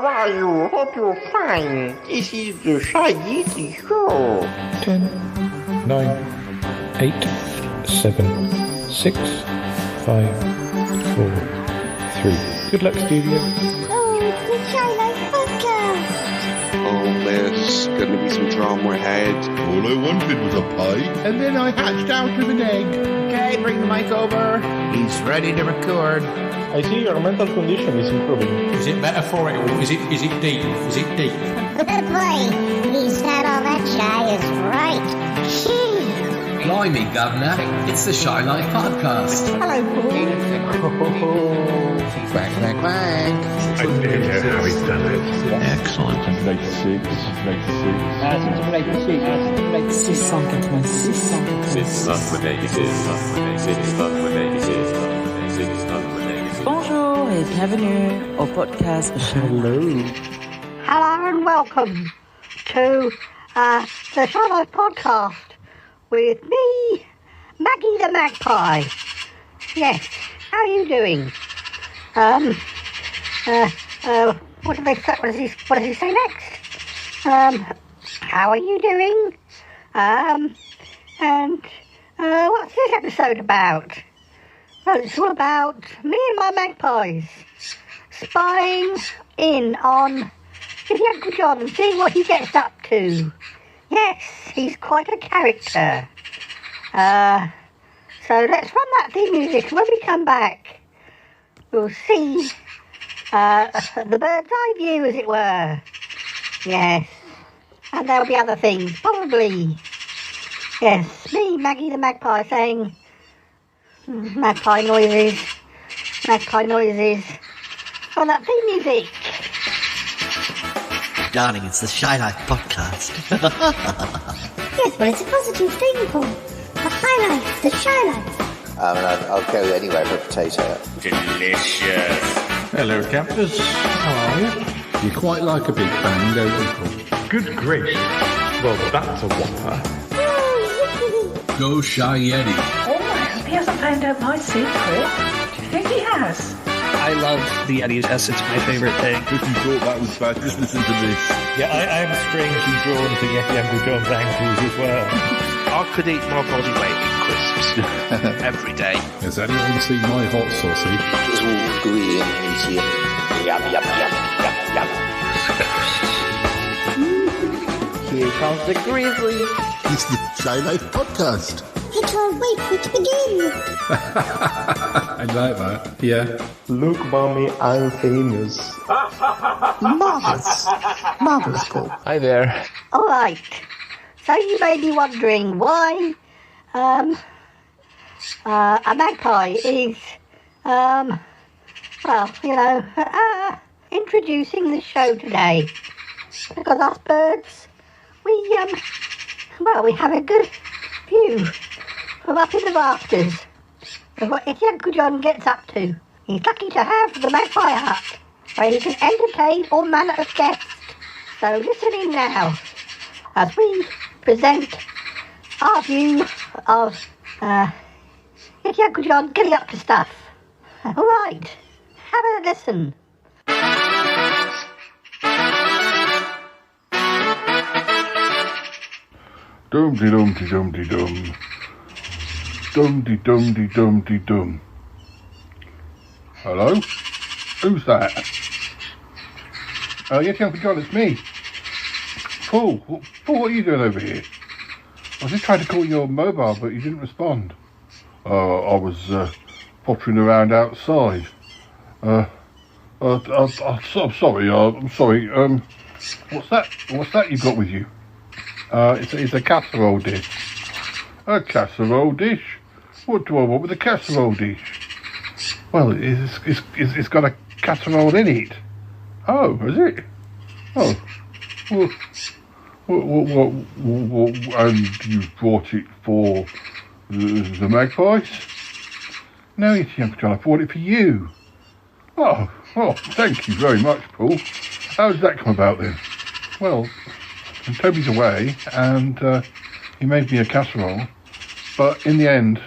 how are you? Hope you're fine. This is the Shy Yeti Show. 10, 9, 8, 7, 6, 5, 4, 3. Good luck, studio. Oh, it's the Shy Life Podcast. Oh, there's going to be some drama ahead. All I wanted was a pie, and then I hatched out of an egg. Okay, bring the mic over. He's ready to record. I see your mental condition is improving. Is it metaphorical? Is it deep? Is it deep? Boy, he said all that Shy is right. Gee. Blimey, Governor, it's the Shy Life Podcast. Hello, Paul. Quack, quack, quack. I don't know how he's done it. Excellent. 86. Bonjour et bienvenue au podcast. Hello. Hello and welcome to the Shy Life Podcast with me, Maggie the Magpie. Yes, how are you doing? What do they say? What does he say next? How are you doing? And what's this episode about? Well, it's all about me and my magpies spying in on Yeti Uncle John and seeing what he gets up to. Yes, he's quite a character. So let's run that theme music. When we come back, we'll see the bird's eye view, as it were. Yes. And there'll be other things, probably. Yes, me, Maggie the Magpie, saying magpie noises. On that theme music. Darling, it's the Shy Life Podcast. Yes, but it's a positive thing, Paul. The high life, the Shy Life. I'll go anywhere for a potato. Delicious. Hello, campers. How are you? You quite like a big bang, don't you, Paul? Good gracious. Well, that's a whopper. Go Shy Yeti. Oh, I hope he hasn't found out my secret. Do you think he has? I love the Yeti. Yes, it's my favorite thing. If you thought that was bad, just listen to this. Yeah, I am strangely drawn to Yeti Uncle John's ankles as well. I could eat my body weight in crisps every day. Has anyone seen my hot sausage? It's all gooey and meaty. Yum, yum, yum, yum, yum. Here comes the grizzly. It's the Shy Life Podcast. I can't wait for it to begin. I like that. Yeah. Look, mommy, I'm famous. Marvellous, Paul. Hi there. All right. So you may be wondering why a magpie is, introducing the show today. Because us birds, we have a good view from up in the rafters of what Yeti Uncle John gets up to. He's lucky to have the magpie hut, where he can entertain all manner of guests. So listen in now, as we present our view of Yeti Uncle John getting up to stuff. All right, have a listen. Dum-de-dum-de-dum-de-dum. Dum-de-dum-de-dum-de-dum. Hello? Who's that? Yeti Uncle John, it's me. Paul, what are you doing over here? I was just trying to call your mobile, but you didn't respond. I was pottering around outside. I'm sorry. What's that you've got with you? It's a casserole dish. A casserole dish? What do I want with a casserole dish? Well, it's got a casserole in it. Oh, has it? Oh, what, and you brought it for the magpies? No, Yeti Uncle John, I bought it for you. Oh, well, thank you very much, Paul. How did that come about then? Well, Toby's away, and he made me a casserole, but in the end,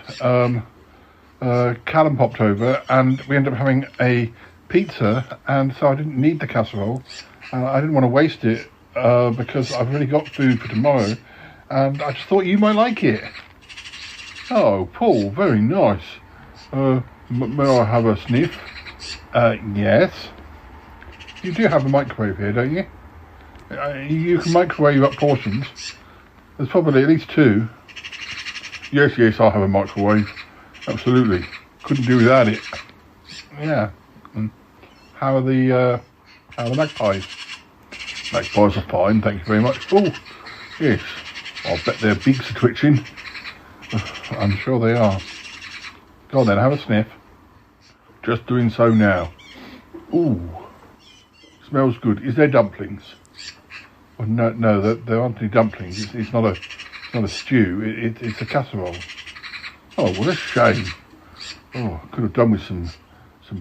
Callum popped over, and we ended up having a pizza, and so I didn't need the casserole. I didn't want to waste it because I've already got food for tomorrow, and I just thought you might like it. Oh, Paul, very nice. May I have a sniff? Yes. You do have a microwave here, don't you? You can microwave up portions. There's probably at least 2. Yes, I have a microwave. Absolutely. Couldn't do without it. Yeah. How are the magpies? Magpies are fine, thank you very much. Oh, yes. I'll bet their beaks are twitching. I'm sure they are. Go on then, have a sniff. Just doing so now. Ooh. Smells good. Is there dumplings? Oh, no, there aren't any dumplings. It's not a stew. It's a casserole. Oh, what a shame. Oh, I could have done with some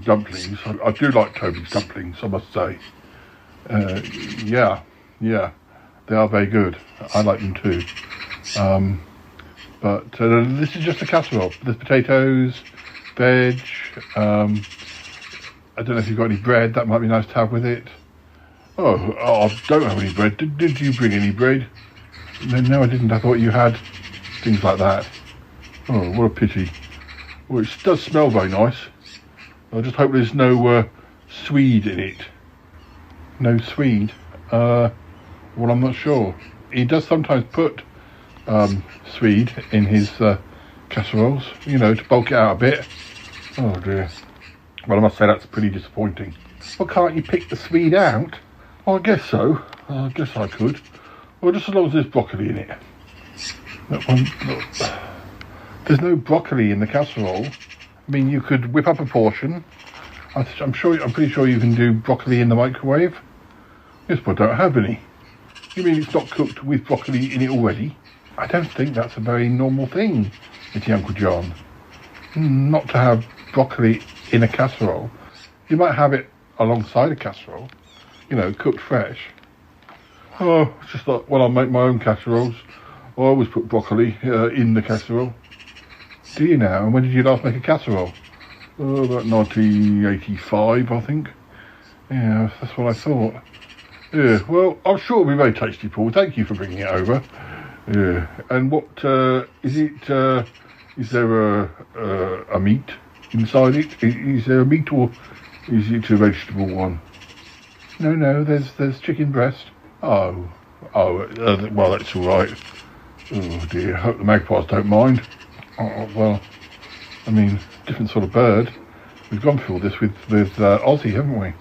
dumplings. I do like Toby's dumplings, I must say. Yeah, they are very good. I like them too. But this is just a casserole. There's potatoes, veg. I don't know if you've got any bread. That might be nice to have with it. Oh, I don't have any bread. Did you bring any bread? No, I didn't. I thought you had things like that. Oh, what a pity. Well, it does smell very nice. I just hope there's no swede in it. No swede? Well, I'm not sure. He does sometimes put swede in his casseroles, to bulk it out a bit. Oh dear. Well, I must say that's pretty disappointing. Well, can't you pick the swede out? Well, I guess so. I guess I could. Well, just as long as there's broccoli in it. That one, look. There's no broccoli in the casserole. I mean, you could whip up a portion. I'm pretty sure you can do broccoli in the microwave. Yes, but I don't have any. You mean it's not cooked with broccoli in it already? I don't think that's a very normal thing, Yeti Uncle John. Not to have broccoli in a casserole. You might have it alongside a casserole, cooked fresh. Oh, it's just like when I make my own casseroles, I always put broccoli in the casserole. Do you now? And when did you last make a casserole? Oh, about 1985, I think. Yeah, that's what I thought. Yeah, well, I'm sure it'll be very tasty, Paul. Thank you for bringing it over. Yeah, and what is it? Is there a meat inside it? Is there a meat, or is it a vegetable one? No, there's chicken breast. Oh, well, that's all right. Oh dear, hope the magpies don't mind. Oh, well, I mean, different sort of bird. We've gone through all this with Ozzy, haven't we?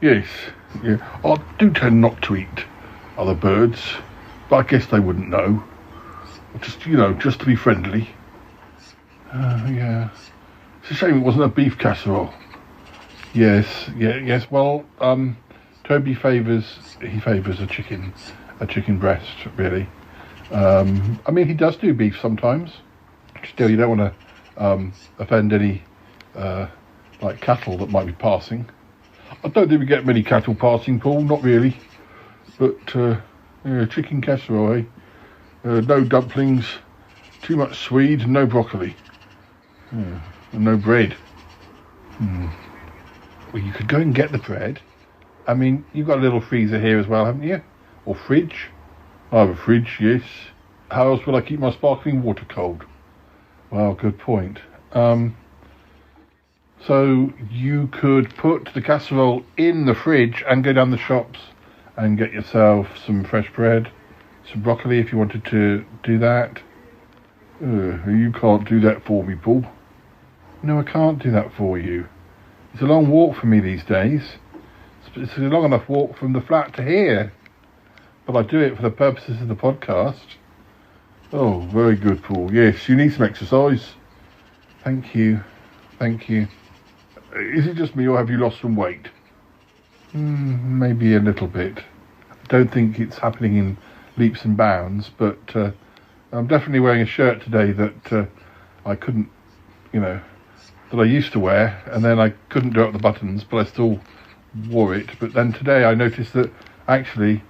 Yes, yeah. I do tend not to eat other birds, but I guess they wouldn't know. Just to be friendly. Yeah. It's a shame it wasn't a beef casserole. Yes. Well, Toby favours a chicken breast, really. I mean, he does do beef sometimes. Still, you don't want to offend any cattle that might be passing. I don't think we get many cattle passing, Paul. Not really. But chicken casserole, eh? No dumplings. Too much swede. No broccoli. And no bread. Well, you could go and get the bread. I mean, you've got a little freezer here as well, haven't you? Or fridge? I have a fridge, yes. How else will I keep my sparkling water cold? Well, good point. So you could put the casserole in the fridge and go down the shops and get yourself some fresh bread, some broccoli if you wanted to do that. You can't do that for me, Paul. No, I can't do that for you. It's a long walk for me these days. It's a long enough walk from the flat to here. But I do it for the purposes of the podcast. Oh, very good, Paul. Yes, you need some exercise. Thank you. Is it just me, or have you lost some weight? Maybe a little bit. I don't think it's happening in leaps and bounds, but I'm definitely wearing a shirt today that I couldn't, that I used to wear, and then I couldn't do up the buttons, but I still wore it. But then today I noticed that actually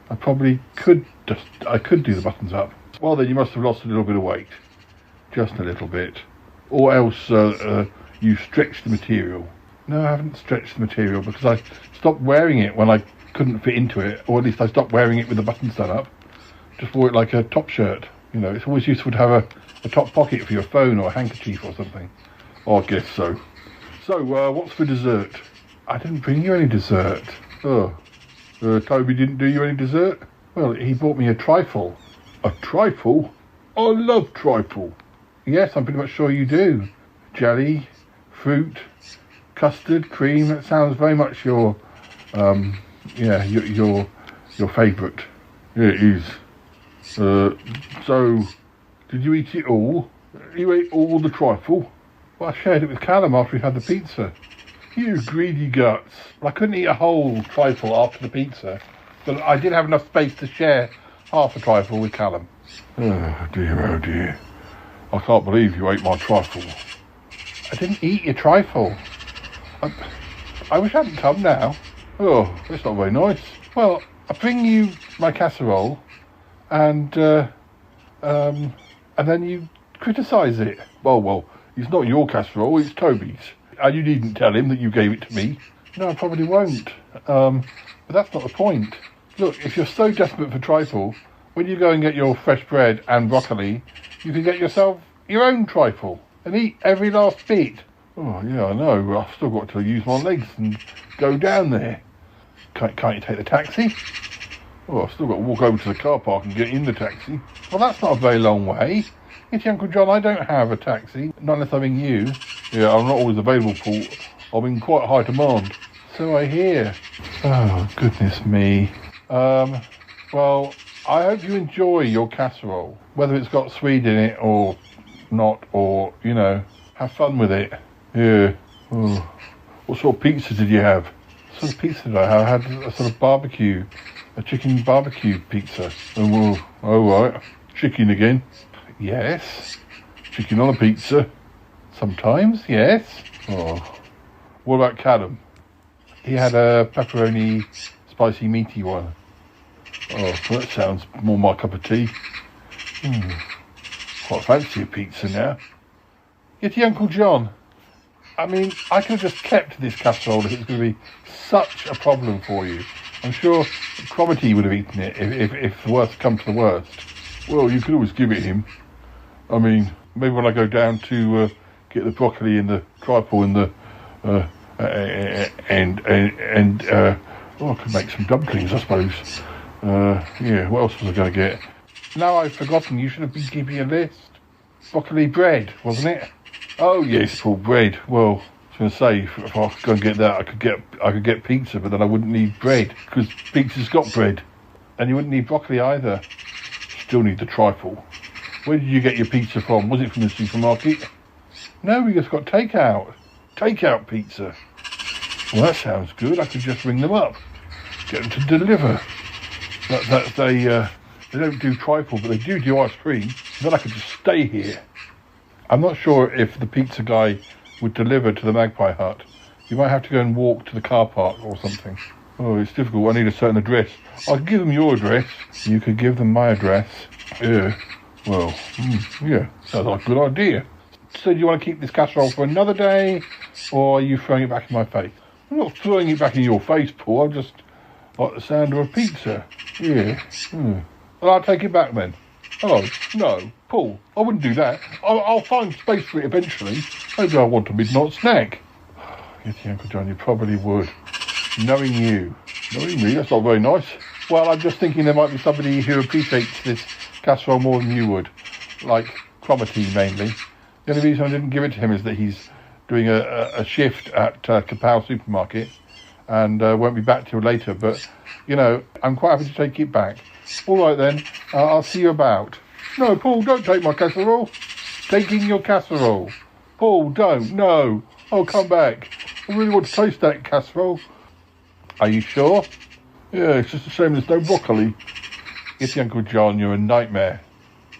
I probably could do the buttons up. Well, then you must have lost a little bit of weight, just a little bit, or else you stretched the material. No, I haven't stretched the material because I stopped wearing it when I couldn't fit into it, or at least I stopped wearing it with the buttons done up. Just wore it like a top shirt. You know, it's always useful to have a top pocket for your phone or a handkerchief or something. Oh, I guess so. So, what's for dessert? I didn't bring you any dessert. Oh, Toby didn't do you any dessert? Well, he bought me a trifle. A trifle? I love trifle. Yes, I'm pretty much sure you do. Jelly, fruit, custard, cream. That sounds very much your favourite. Yeah, it is. So, did you eat it all? You ate all the trifle? Well, I shared it with Callum after we had the pizza. You greedy guts. Well, I couldn't eat a whole trifle after the pizza, but I did have enough space to share half a trifle with Callum. Oh dear. I can't believe you ate my trifle. I didn't eat your trifle. I wish I hadn't come now. Oh, that's not very nice. Well, I bring you my casserole, and then you criticise it. Well, it's not your casserole, it's Toby's. And you needn't tell him that you gave it to me. No, I probably won't. But that's not the point. Look, if you're so desperate for trifle, when you go and get your fresh bread and broccoli, you can get yourself your own trifle and eat every last bit. Oh, yeah, I know. I've still got to use my legs and go down there. Can't you take the taxi? Oh, I've still got to walk over to the car park and get in the taxi. Well, that's not a very long way. Yeti, Uncle John, I don't have a taxi. Not unless I'm in you. Yeah, I'm not always available, Paul. I'm in quite high demand. So I hear. Oh, goodness me. Well, I hope you enjoy your casserole. Whether it's got Swede in it or not, or, you know, have fun with it. Yeah. Oh. What sort of pizza did you have? What sort of pizza did I have? I had a sort of barbecue. A chicken barbecue pizza. Oh, right. Chicken again. Yes. Chicken on a pizza. Sometimes, yes. Oh. What about Callum? He had a pepperoni spicy meaty one. Oh, that sounds more my cup of tea. Quite fancy a pizza now. Yeti, Uncle John. I mean, I could have just kept this casserole if it was going to be such a problem for you. I'm sure Cromitty would have eaten it if the worst come to the worst. Well, you could always give it him. I mean, maybe when I go down to get the broccoli and the trifle and the I could make some dumplings, I suppose. Yeah, what else was I going to get? Now I've forgotten. You should have been keeping a list. Broccoli bread, wasn't it? Oh yes, Paul, bread. Well, I was going to say if I could go and get that, I could get pizza, but then I wouldn't need bread because pizza's got bread, and you wouldn't need broccoli either. Still need the trifle. Where did you get your pizza from? Was it from the supermarket? No, we just got takeout. Takeout pizza. Well, that sounds good. I could just ring them up, get them to deliver. They don't do trifle, but they do ice cream. Then I could just stay here. I'm not sure if the pizza guy would deliver to the Magpie Hut. You might have to go and walk to the car park or something. Oh, it's difficult. I need a certain address. I'll give them your address. You could give them my address. Yeah. Well, yeah. Sounds like a good idea. So do you want to keep this casserole for another day, or are you throwing it back in my face? I'm not throwing it back in your face, Paul. I just like the sound of a pizza. Yeah. Well, I'll take it back then. Oh, no, Paul, I wouldn't do that. I'll find space for it eventually. Maybe I want a midnight snack. Yes, Uncle John, you probably would. Knowing you. Knowing me, that's not very nice. Well, I'm just thinking there might be somebody who appreciates this casserole more than you would. Like Cromitty, mainly. The only reason I didn't give it to him is that he's doing a shift at Kapow Supermarket and won't be back till later. But, you know, I'm quite happy to take it back. All right, then. I'll see you about. No, Paul, don't take my casserole. Taking your casserole. Paul, don't. No. I'll come back. I really want to taste that casserole. Are you sure? Yeah, it's just a shame there's no broccoli. Yes, Uncle John, you're a nightmare.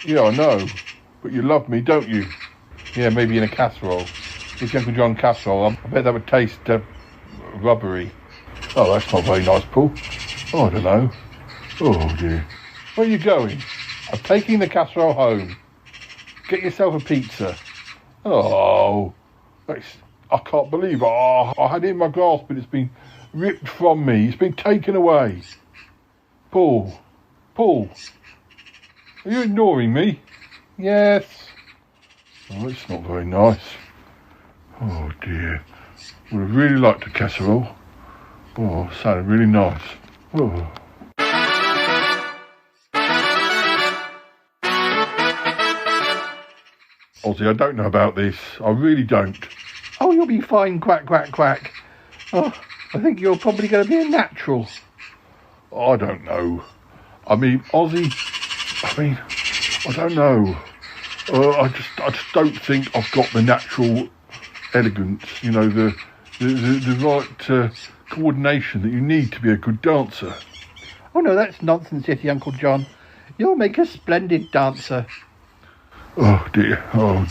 Yeah, I know. But you love me, don't you? Yeah, maybe in a casserole. Yes, Uncle John casserole. I bet that would taste rubbery. Oh, that's not very nice, Paul. Oh, I don't know. Oh, dear. Where are you going? I'm taking the casserole home. Get yourself a pizza. Oh, I can't believe it. Oh, I had it in my grasp, but it's been ripped from me. It's been taken away. Paul, are you ignoring me? Yes. Oh, it's not very nice. Oh dear. Would have really liked a casserole. Oh, sounded really nice. Oh. Ozzy, I don't know about this. I really don't. Oh, you'll be fine, quack, quack, quack. Oh, I think you're probably going to be a natural. I don't know. I mean, Ozzy, I don't know. I just don't think I've got the natural elegance, you know, the right coordination that you need to be a good dancer. Oh no, that's nonsense, Yeti, Uncle John. You'll make a splendid dancer. Oh dear. I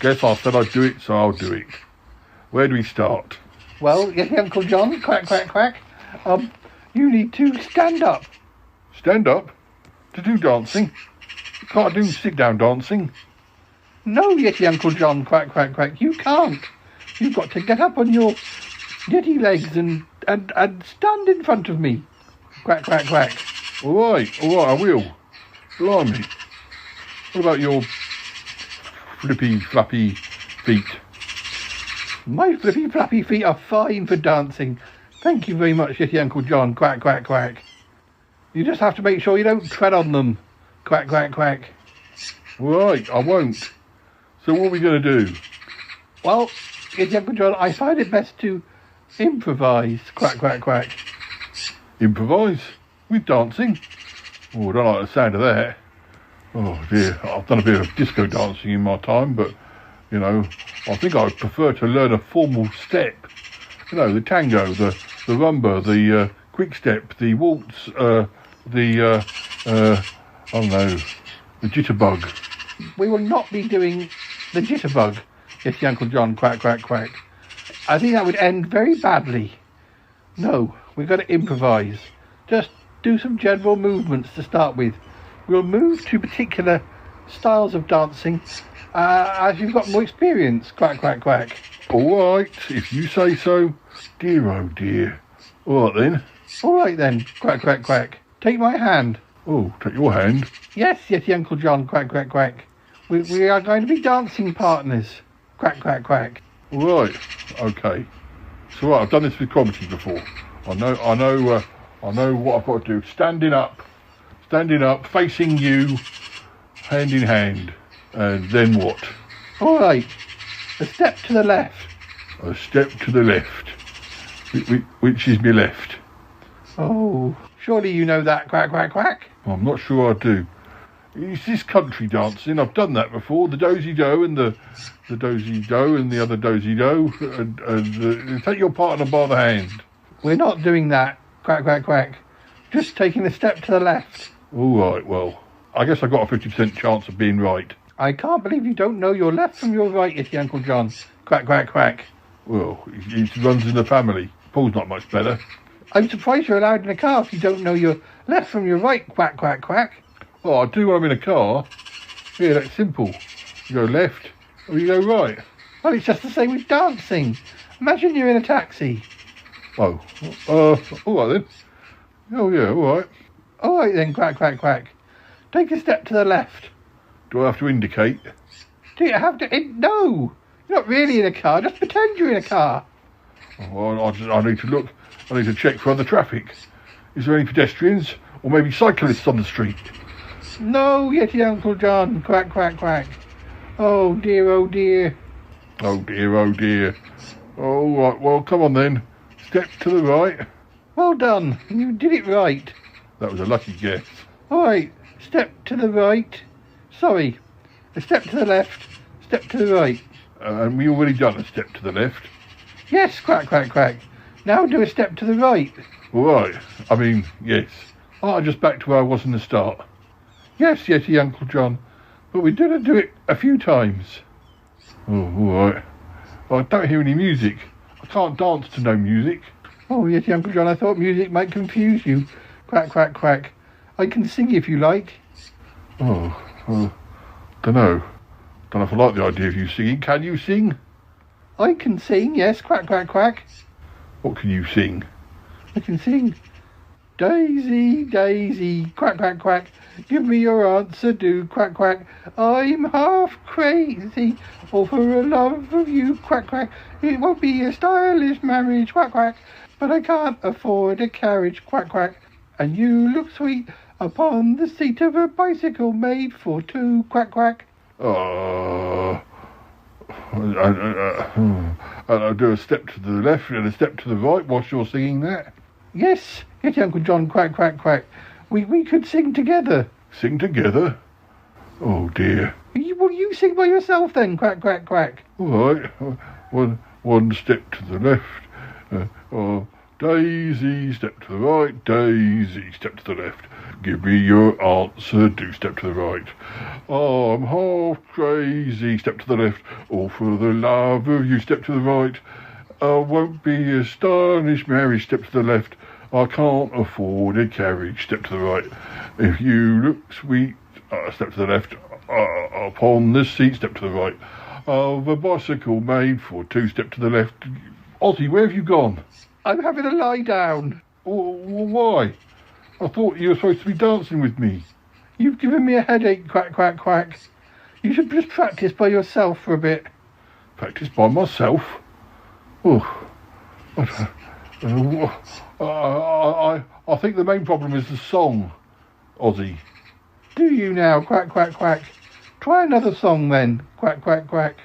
guess I said I'd do it, so I'll do it. Where do we start? Well, Yeti, Uncle John, quack, quack, quack. You need to stand up. Stand up? To do dancing? You can't do sit-down dancing. No, Yeti, Uncle John, quack, quack, quack. You can't. You've got to get up on your Yeti legs and stand in front of me. Quack, quack, quack. All right, I will. Blimey. What about your flippy, flappy feet? My flippy, flappy feet are fine for dancing. Thank you very much, Yeti, Uncle John. Quack, quack, quack. You just have to make sure you don't tread on them. Quack, quack, quack. Right, I won't. So what are we going to do? Well, Yeti, Uncle John, I find it best to improvise. Quack, quack, quack. Improvise? With dancing? Oh, I don't like the sound of that. Oh dear, I've done a bit of disco dancing in my time, but, you know, I think I prefer to learn a formal step. You know, the tango, the rumba, the quick step, the waltz, I don't know, the jitterbug. We will not be doing the jitterbug, yes, Uncle John, quack, quack, quack. I think that would end very badly. No, we've got to improvise. Just do some general movements to start with. We'll move to particular styles of dancing as you've got more experience. Quack, quack, quack. All right, if you say so. Dear, oh dear. All right then. All right then. Quack, quack, quack. Take my hand. Oh, take your hand? Yes, Yeti, Uncle John. Quack, quack, quack. We are going to be dancing partners. Quack, quack, quack. All right. Okay. So right, I've done this with comedy before. I know what I've got to do. Standing up, facing you, hand in hand. And then what? All right. A step to the left. A step to the left. Which is me left? Oh, surely you know that, quack, quack, quack. I'm not sure I do. It's this country dancing. I've done that before. The dozy-do and the dozy-do and the other dozy-do. And take your partner by the hand. We're not doing that, quack, quack, quack. Just taking a step to the left. All right, well, I guess I've got a 50% chance of being right. I can't believe you don't know your left from your right, Yeti, Uncle John. Quack, quack, quack. Well, it runs in the family. Paul's not much better. I'm surprised you're allowed in a car if you don't know your left from your right, quack, quack, quack. Well, I do when I'm in a car. Yeah, that's simple. You go left or you go right. Well, it's just the same with dancing. Imagine you're in a taxi. Oh, all right then. Oh yeah, all right. All right then, quack, quack, quack. Take a step to the left. Do I have to indicate? Do you have to? No, you're not really in a car. Just pretend you're in a car. Oh, well, I need to look. I need to check for other traffic. Is there any pedestrians or maybe cyclists on the street? No, Yeti, Uncle John. Quack, quack, quack. Oh dear, oh dear. Oh dear, oh dear. All right, well, come on then. Step to the right. Well done. You did it right. That was a lucky guess. All right, step to the right. Sorry, a step to the left, step to the right. And we already done a step to the left. Yes, quack, quack, quack. Now do a step to the right. All right, yes. I'm just back to where I was in the start. Yes, Yeti, Uncle John, but we did do it a few times. Oh, all right. Well, I don't hear any music. I can't dance to no music. Oh, Yeti, Uncle John, I thought music might confuse you. Quack, quack, quack. I can sing if you like. Oh, dunno. Don't know if I like the idea of you singing. Can you sing? I can sing, yes. Quack, quack, quack. What can you sing? I can sing. Daisy, Daisy, quack, quack, quack. Give me your answer, do, quack, quack. I'm half crazy, all for a love of you, quack, quack. It won't be a stylish marriage, quack, quack. But I can't afford a carriage, quack, quack. And you look sweet upon the seat of a bicycle made for two, quack, quack. I do a step to the left and a step to the right whilst you're singing that. Yes, Yeti Uncle John, quack, quack, quack. We could sing together. Sing together? Oh dear. Will you sing by yourself then, quack, quack, quack? All right. One step to the left. Daisy, step to the right. Daisy, step to the left. Give me your answer, do step to the right. I'm half crazy, step to the left. All for the love of you, step to the right. I won't be a stylish marriage, step to the left. I can't afford a carriage, step to the right. If you look sweet, step to the left. Upon the seat, step to the right. Of a bicycle made for two, step to the left. Ozzy, where have you gone? I'm having a lie down. Why? I thought you were supposed to be dancing with me. You've given me a headache, quack, quack, quack. You should just practice by yourself for a bit. Practice by myself? I think the main problem is the song, Ozzy. Do you now, quack, quack, quack? Try another song then, quack, quack, quack.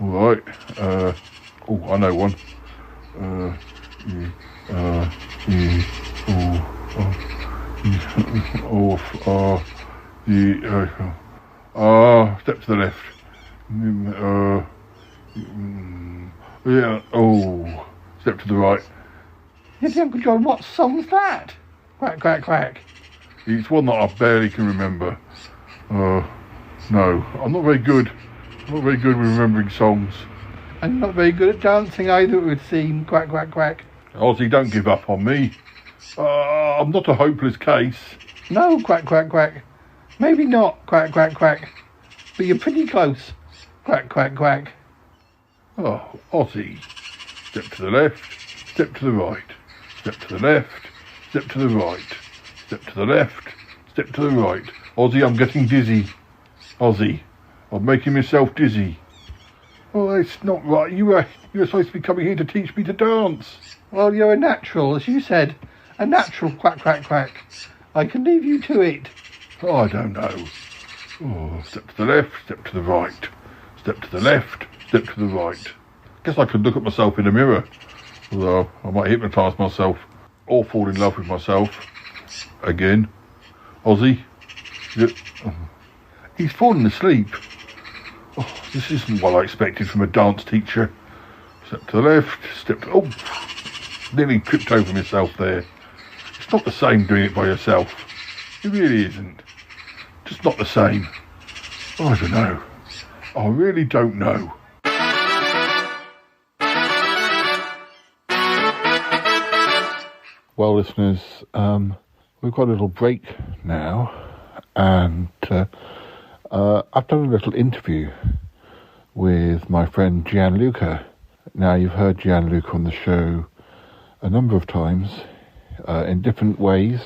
All right. I know one. Step to the left. Step to the right. Yes, Uncle John, what song's that? Quack, quack, quack. It's one that I barely can remember. No, I'm not very good. I'm not very good with remembering songs. I'm not very good at dancing either, it would seem. Quack, quack, quack. Ozzy, don't give up on me. I'm not a hopeless case. No, quack, quack, quack. Maybe not, quack, quack, quack. But you're pretty close. Quack, quack, quack. Oh, Ozzy. Step to the left, step to the right. Step to the left, step to the right. Step to the left, step to the right. Ozzy, I'm getting dizzy. Ozzy, I'm making myself dizzy. Oh, it's not right. You were supposed to be coming here to teach me to dance. Well, you're a natural, as you said. A natural, quack, quack, quack. I can leave you to it. Oh, I don't know. Step to the left, step to the right. Step to the left, step to the right. Guess I could look at myself in the mirror. Although I might hypnotise myself or fall in love with myself. Again. Ozzy. He's fallen asleep. This isn't what I expected from a dance teacher. Step to the left, step to... nearly tripped over myself there. It's not the same doing it by yourself. It really isn't. Just not the same. I don't know. I really don't know. Well, listeners, we've got a little break now, and I've done a little interview with my friend Gianluca. Now, you've heard Gianluca on the show a number of times in different ways.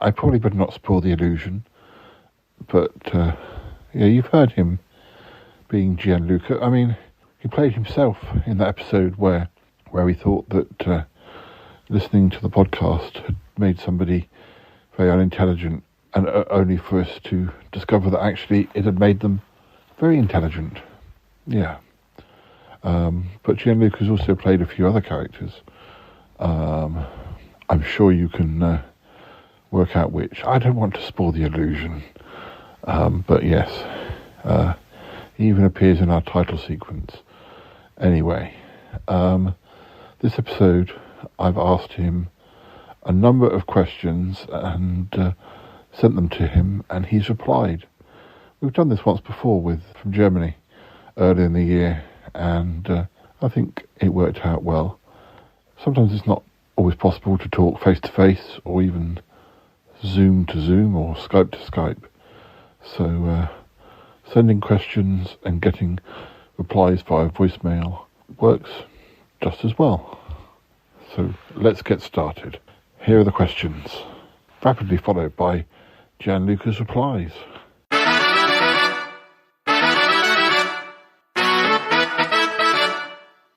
I probably better not spoil the illusion, but you've heard him being Gianluca. I mean, he played himself in that episode where he thought that listening to the podcast had made somebody very unintelligent, and only for us to discover that actually it had made them very intelligent. Yeah. But Gianluca's also played a few other characters. I'm sure you can work out which. I don't want to spoil the illusion. But yes, he even appears in our title sequence. Anyway, this episode I've asked him a number of questions and sent them to him, and he's replied. We've done this once before from Germany earlier in the year, and I think it worked out well. Sometimes it's not always possible to talk face to face, or even Zoom to Zoom, or Skype to Skype. So Sending questions and getting replies via voicemail works just as well. So let's get started. Here are the questions, rapidly followed by Gianluca's replies.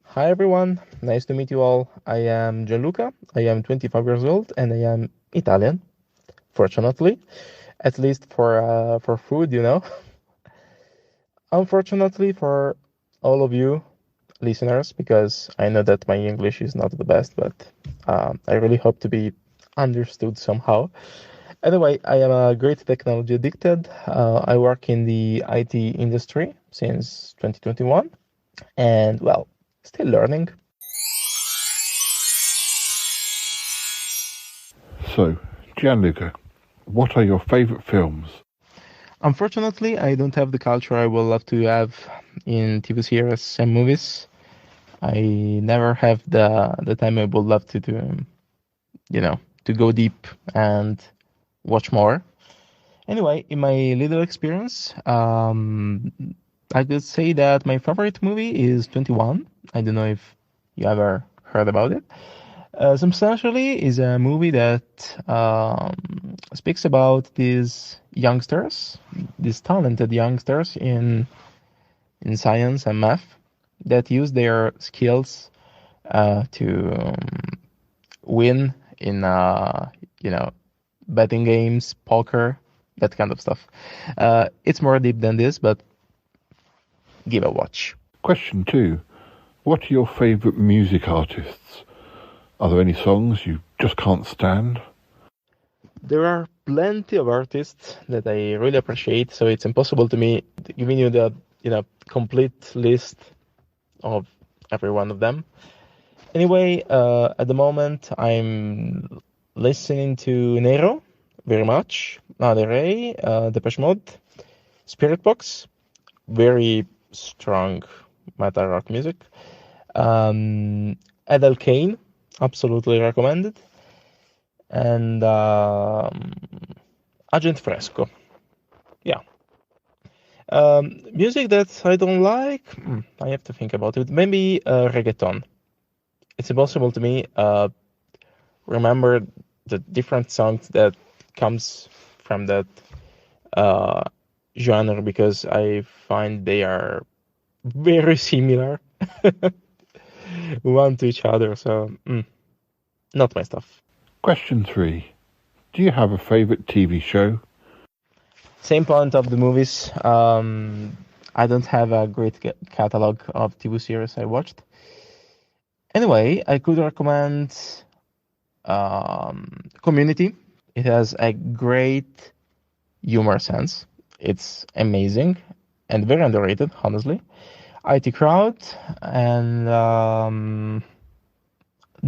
Hi everyone, nice to meet you all. I am Gianluca, I am 25 years old and I am Italian, fortunately, at least for food, you know. Unfortunately for all of you listeners, because I know that my English is not the best, but I really hope to be understood somehow. Anyway, I am a great technology addicted. I work in the IT industry since 2021 and, well, still learning. So, Gianluca, what are your favourite films? Unfortunately, I don't have the culture I would love to have in TV series and movies. I never have the time I would love to do, to go deep and watch more. Anyway, in my little experience, I could say that my favorite movie is 21. I don't know if you ever heard about it. Substantially is a movie that speaks about these youngsters, these talented youngsters in science and math that use their skills to win in betting games, poker, that kind of stuff. It's more deep than this, but give a watch. Question 2. What are your favourite music artists? Are there any songs you just can't stand? There are plenty of artists that I really appreciate, so it's impossible to me giving you the complete list of every one of them. Anyway, at the moment I'm listening to Nero very much, Del Rey, Depeche Mode, Spirit Box, very strong metal rock music, Adele Kane, absolutely recommended, and Agent Fresco. Yeah. Music that I don't like, I have to think about it. Maybe reggaeton. It's impossible to me remember the different songs that comes from that genre, because I find they are very similar one to each other, so not my stuff. Question 3. Do you have a favourite TV show? Same point of the movies. I don't have a great catalog of TV series I watched. Anyway, I could recommend Community. It has a great humor sense. It's amazing and very underrated, honestly. IT Crowd and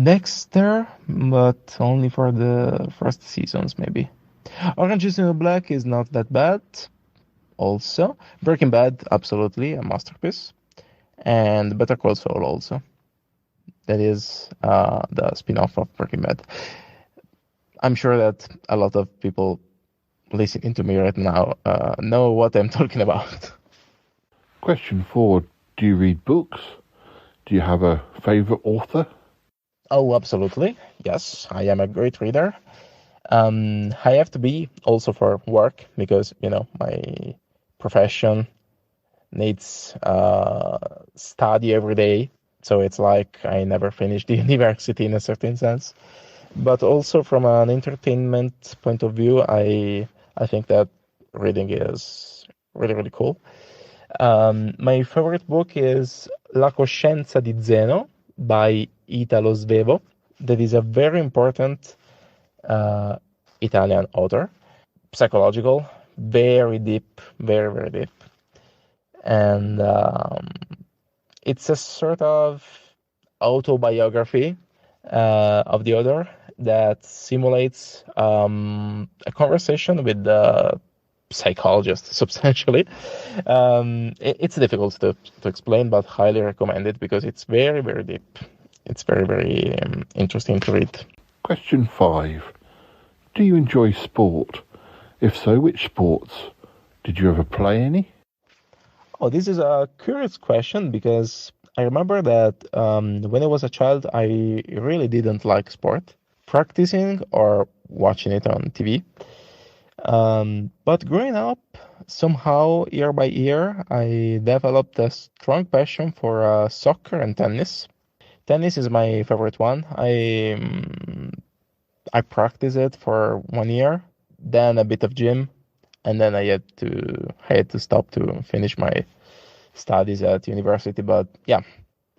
Dexter, but only for the first seasons, maybe. Orange is the New Black is not that bad. Also, Breaking Bad, absolutely a masterpiece, and Better Call Saul also. That is the spin-off of Breaking Bad. I'm sure that a lot of people listening to me right now know what I'm talking about. Question 4. Do you read books? Do you have a favourite author? Oh, absolutely. Yes, I am a great reader. I have to be also for work because, my profession needs study every day. So it's like I never finished the university in a certain sense. But also from an entertainment point of view, I think that reading is really, really cool. My favorite book is La coscienza di Zeno by Italo Svevo. That is a very important Italian author. Psychological, very deep, very, very deep. And it's a sort of autobiography of the author that simulates a conversation with the psychologist, substantially. It's difficult to explain, but highly recommended because it's very, very deep. It's very, very interesting to read. Question 5. Do you enjoy sport? If so, which sports? Did you ever play any? Oh, this is a curious question because I remember that when I was a child, I really didn't like sport, practicing or watching it on TV. But growing up, somehow, year by year, I developed a strong passion for soccer and tennis. Tennis is my favorite one. I practiced it for 1 year, then a bit of gym, and then I had to stop to finish my studies at university. But yeah,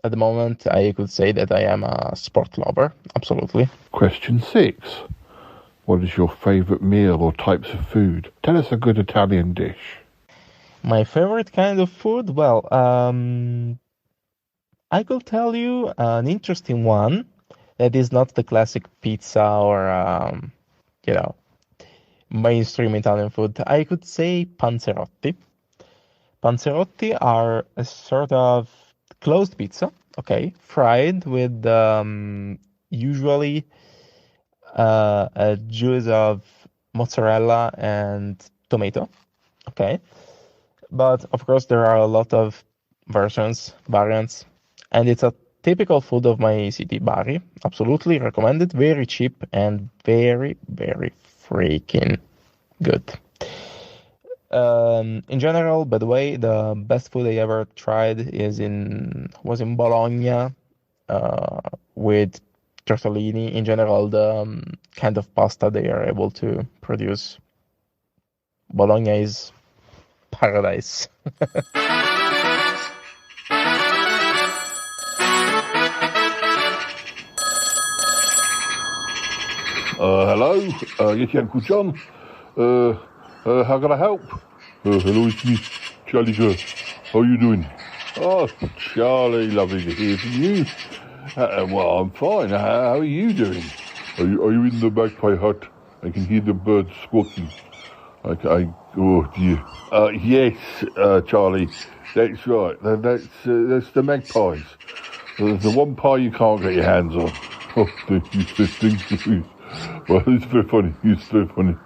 at the moment, I could say that I am a sport lover. Absolutely. Question 6. What is your favourite meal or types of food? Tell us a good Italian dish. My favorite kind of food? Well, I could tell you an interesting one that is not the classic pizza or, you know, mainstream Italian food. I could say panzerotti. Panzerotti are a sort of closed pizza, okay, fried with usually a juice of mozzarella and tomato, okay. But of course, there are a lot of variants, and it's a typical food of my city, Bari. Absolutely recommended. Very cheap and very, very freaking good. In general, by the way, the best food I ever tried was in Bologna, with tortellini. In general, the kind of pasta they are able to produce. Bologna is paradise. Hello, Yeti Uncle John. How can I help? Hello, it's me, Charlie Girl. How are you doing? Oh, Charlie, lovely to hear from you. Well, I'm fine. How are you doing? Are you in the magpie hut? I can hear the birds squawking. Oh dear. Yes, Charlie, that's right. That's the magpies. The one pie you can't get your hands on. Oh, you things. Well, it's very funny. It's very funny.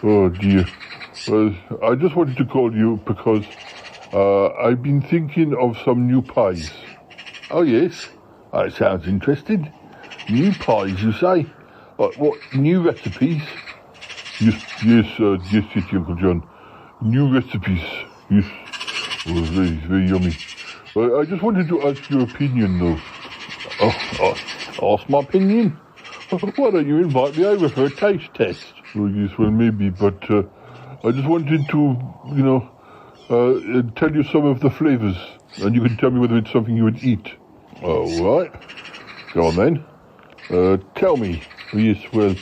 Oh dear. Well, I just wanted to call you because I've been thinking of some new pies. Oh yes, that sounds interesting. New pies, you say? What new recipes? Yes, Uncle John. New recipes. Yes. Oh, very yummy. I just wanted to ask your opinion, though. Ask my opinion? Why don't you invite me over for a taste test? Well, yes, well, maybe, but I just wanted to, tell you some of the flavours, and you can tell me whether it's something you would eat. All right. Go on, then. Tell me. Yes, well,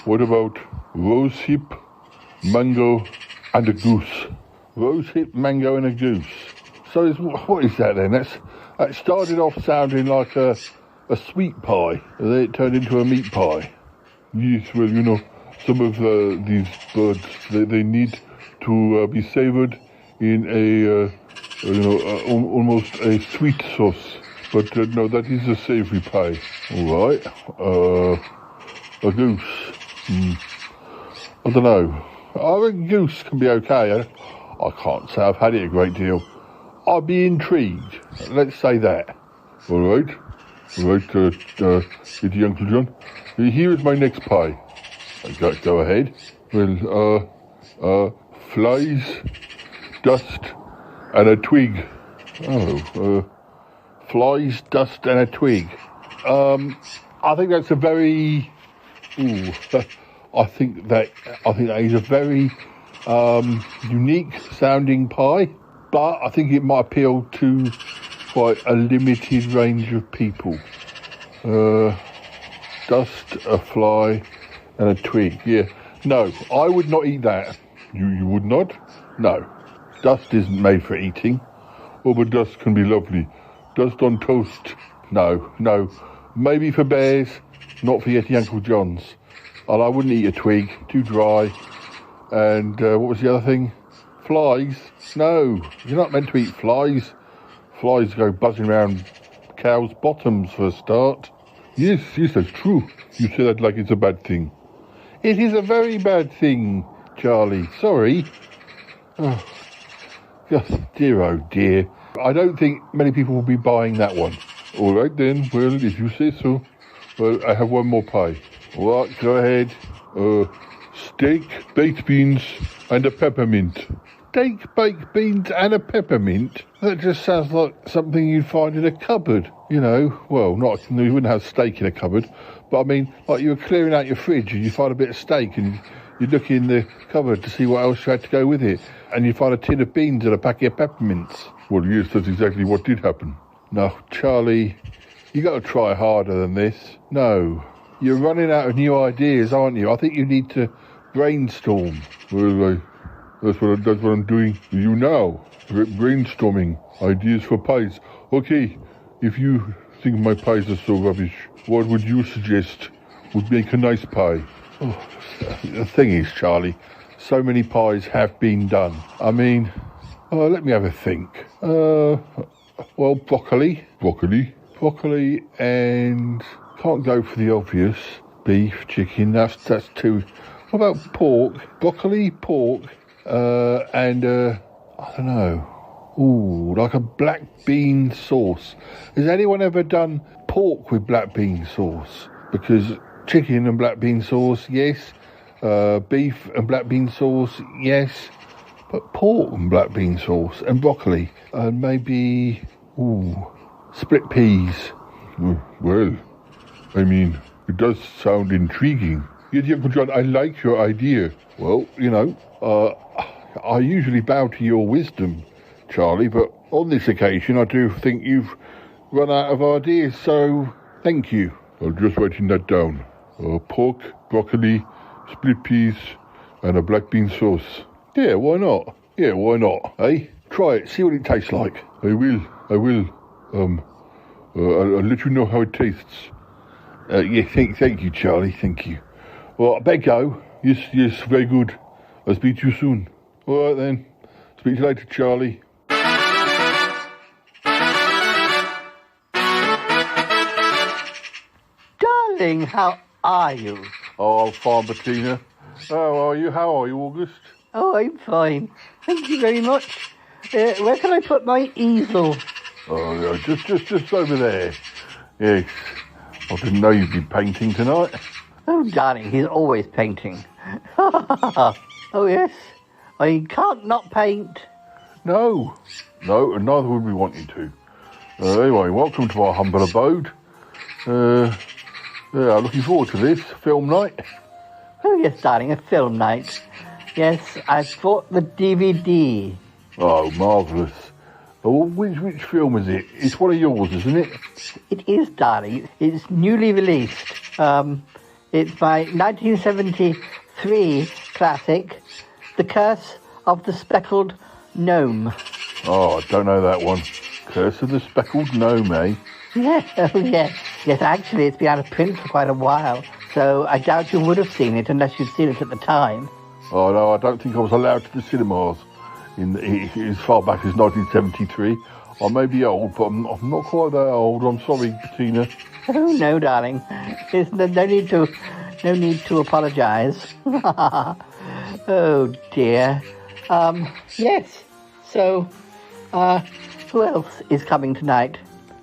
what about rosehip, mango, and a goose? Rosehip, mango, and a goose. So what is that then? That started off sounding like a sweet pie, and then it turned into a meat pie. Yes, well, some of these birds, they need to be savoured in almost a sweet sauce. But no, that is a savoury pie. All right. A goose. I don't know. I reckon goose can be okay. I can't say I've had it a great deal. I'd be intrigued. Let's say that. All right. It's Uncle John. Here is my next pie. Go ahead. Well, flies, dust, and a twig. Flies, dust, and a twig. I think that's a very. I think that is a very unique sounding pie, but I think it might appeal to quite a limited range of people. Dust, a fly, and a twig. Yeah. No, I would not eat that. You would not? No. Dust isn't made for eating. Oh, but dust can be lovely. Dust on toast. No. Maybe for bears, not for Yeti Uncle John's. And I wouldn't eat a twig, too dry. And what was the other thing? Flies? No, you're not meant to eat flies. Flies go buzzing around cows' bottoms for a start. Yes, that's true. You say that like it's a bad thing. It is a very bad thing, Charlie. Sorry. Oh. Yes, dear, oh dear. I don't think many people will be buying that one. All right then, well, if you say so. Well, I have one more pie. All right, go ahead. Steak, baked beans, and a peppermint. Steak, baked beans, and a peppermint? That just sounds like something you'd find in a cupboard. You know, well, not you wouldn't have steak in a cupboard, but I mean, like you were clearing out your fridge and you find a bit of steak and you look in the cupboard to see what else you had to go with it, and you find a tin of beans and a packet of peppermints. Well, yes, that's exactly what did happen. No, Charlie, you got to try harder than this. No, you're running out of new ideas, aren't you? I think you need to brainstorm. Well, that's what I'm doing. You now, brainstorming ideas for pies. Okay, if you think my pies are so rubbish, what would you suggest would make a nice pie? Oh, the thing is, Charlie, so many pies have been done. I mean, let me have a think. Well, broccoli, and can't go for the obvious. Beef, chicken, that's too. What about pork? Broccoli, pork, and I don't know. Ooh, like a black bean sauce. Has anyone ever done pork with black bean sauce? Because chicken and black bean sauce, yes. Beef and black bean sauce, yes. But pork and black bean sauce and broccoli and maybe, split peas. Well, I mean, it does sound intriguing. Yet, Uncle John, I like your idea. Well, you know, I usually bow to your wisdom, Charlie, but on this occasion I do think you've run out of ideas, so thank you. I'm just writing that down. Pork, broccoli, split peas, and a black bean sauce. Yeah, why not? Eh? Try it, see what it tastes like. I will. I'll let you know how it tastes. Thank you, Charlie, thank you. Well, I better go. Yes, very good. I'll speak to you soon. All right then. Speak to you later, Charlie. Darling, how are you? Oh, I'm fine, Bettina. How are you, August? Oh, I'm fine. Thank you very much. Where can I put my easel? Oh, just over there. Yes. I didn't know you'd be painting tonight. Oh, darling, he's always painting. Oh, yes. I can't not paint. No, and neither would we want you to. Anyway, welcome to our humble abode. Looking forward to this film night. Oh, yes, darling, a film night. Yes, I've bought the DVD. Oh, marvellous. Which film is it? It's one of yours, isn't it? It is, darling. It's newly released. It's my 1973 classic, The Curse of the Speckled Gnome. Oh, I don't know that one. Curse of the Speckled Gnome, eh? Yeah, oh yeah. Yes, actually, it's been out of print for quite a while, so I doubt you would have seen it unless you'd seen it at the time. Oh, no, I don't think I was allowed to the cinemas as far back as 1973. I may be old, but I'm not quite that old. I'm sorry, Bettina. Oh, no, darling. There's no need to apologise. Oh, dear. Yes. So, who else is coming tonight?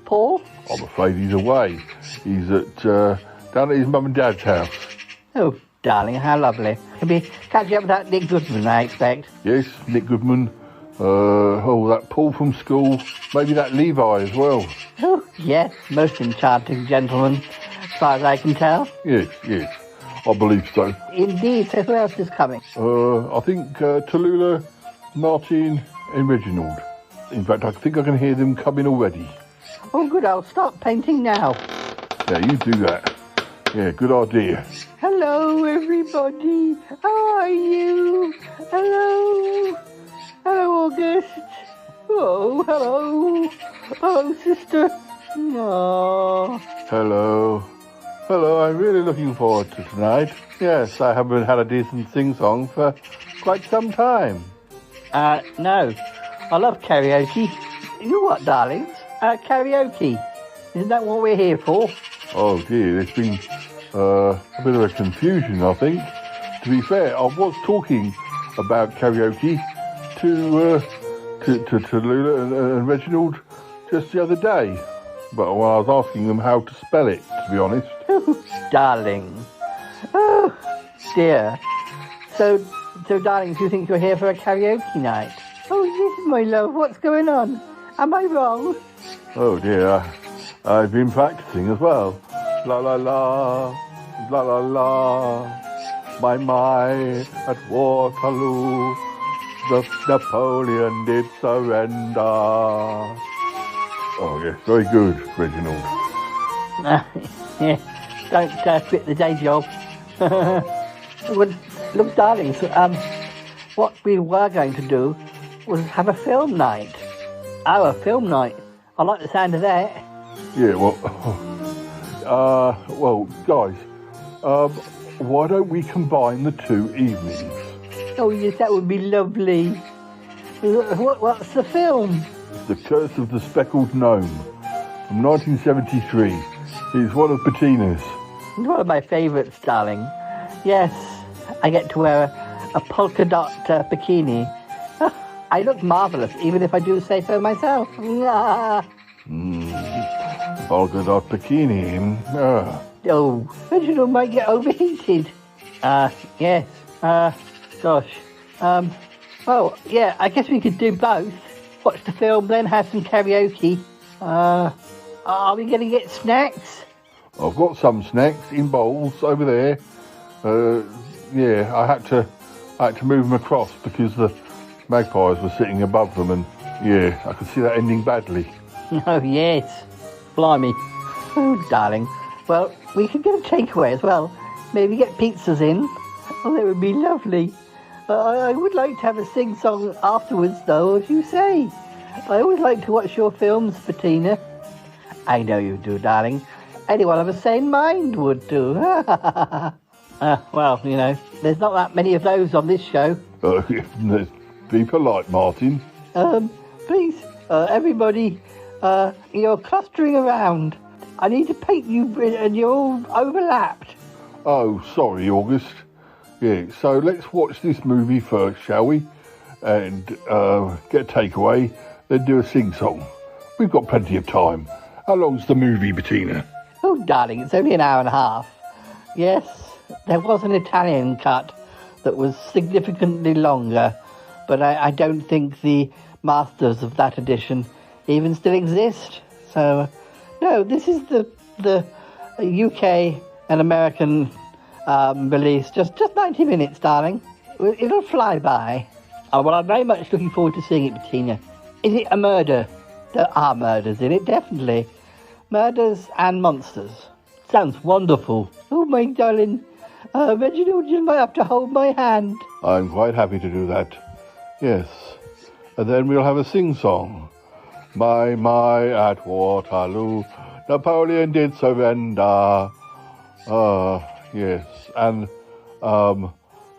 Paul? I'm afraid he's away. He's down at his mum and dad's house. Oh, darling, how lovely. He'll be catching up with that Nick Goodman, I expect. Yes, Nick Goodman. That Paul from school. Maybe that Levi as well. Oh, yes, most enchanting gentleman, as far as I can tell. Yes, I believe so. Indeed, so who else is coming? I think Tallulah, Martin and Reginald. In fact, I think I can hear them coming already. Oh, good, I'll start painting now. Yeah, you do that. Yeah, good idea. Hello, everybody. How are you? Hello, August. Oh, hello. Oh, sister. Oh. Hello, I'm really looking forward to tonight. Yes, I haven't had a decent sing-song for quite some time. No. I love karaoke. You know what, darlings? Karaoke. Isn't that what we're here for? Oh, dear, there's been a bit of a confusion, I think. To be fair, I was talking about karaoke to to Lula and Reginald just the other day. But when I was asking them how to spell it, to be honest. Oh, darling. Oh, dear. So, darling, do you think you're here for a karaoke night? Oh, yes, my love. What's going on? Am I wrong? Oh, dear. I've been practicing as well. La, la, la. La, la, la. My, at Waterloo, the Napoleon did surrender. Oh, yes, very good, Reginald. Yeah, don't quit the day job. Well, look, darlings, what we were going to do was have a film night. Oh, a film night. I like the sound of that. Yeah, well, guys, why don't we combine the 2 evenings? Oh, yes, that would be lovely. What's the film? The Curse of the Speckled Gnome from 1973. It's one of Bettina's. One of my favourites, darling. Yes, I get to wear a polka dot bikini. I look marvellous, even if I do say so myself. Polka dot bikini. Oh, Reginald might get overheated. Yes. Gosh. Well, yeah, I guess we could do both. Watch the film, then have some karaoke. Are we going to get snacks? I've got some snacks in bowls over there. Yeah, I had to move them across because the magpies were sitting above them, and yeah, I could see that ending badly. Oh, yes. Blimey. Oh, darling. Well, we could get a takeaway as well. Maybe get pizzas in. Oh, that would be lovely. I would like to have a sing-song afterwards, though, as you say. I always like to watch your films, Bettina. I know you do, darling. Anyone of a sane mind would do. Well, you know, there's not that many of those on this show. Be polite, Martin. Please, everybody, you're clustering around. I need to paint you, and you're all overlapped. Oh, sorry, August. Yeah, so let's watch this movie first, shall we? And get a takeaway, then do a sing-song. We've got plenty of time. How long's the movie, Bettina? Oh, darling, it's only an hour and a half. Yes, there was an Italian cut that was significantly longer, but I don't think the masters of that edition even still exist. So, no, this is the UK and American release. Just 90 minutes, darling. It'll fly by. Oh, well, I'm very much looking forward to seeing it, Bettina. Is it a murder? There are murders in it, definitely. Murders and monsters. Sounds wonderful. Oh, my darling. Reginald, you might have to hold my hand. I'm quite happy to do that. Yes. And then we'll have a sing-song. My, at Waterloo, Napoleon did surrender. Yes. And,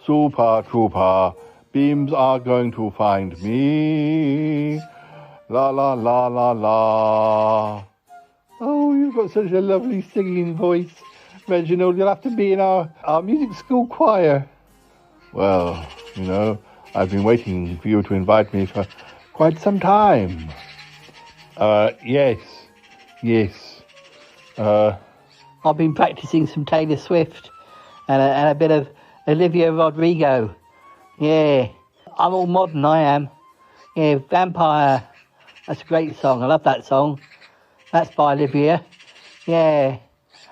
Super Trooper, beams are going to find me. La, la, la, la, la. Oh, you've got such a lovely singing voice, Reginald. You'll have to be in our music school choir. Well, you know, I've been waiting for you to invite me for quite some time. Yes. I've been practicing some Taylor Swift and a bit of Olivia Rodrigo. Yeah, I'm all modern, I am. Yeah, Vampire. That's a great song. I love that song. That's by Olivia. Yeah,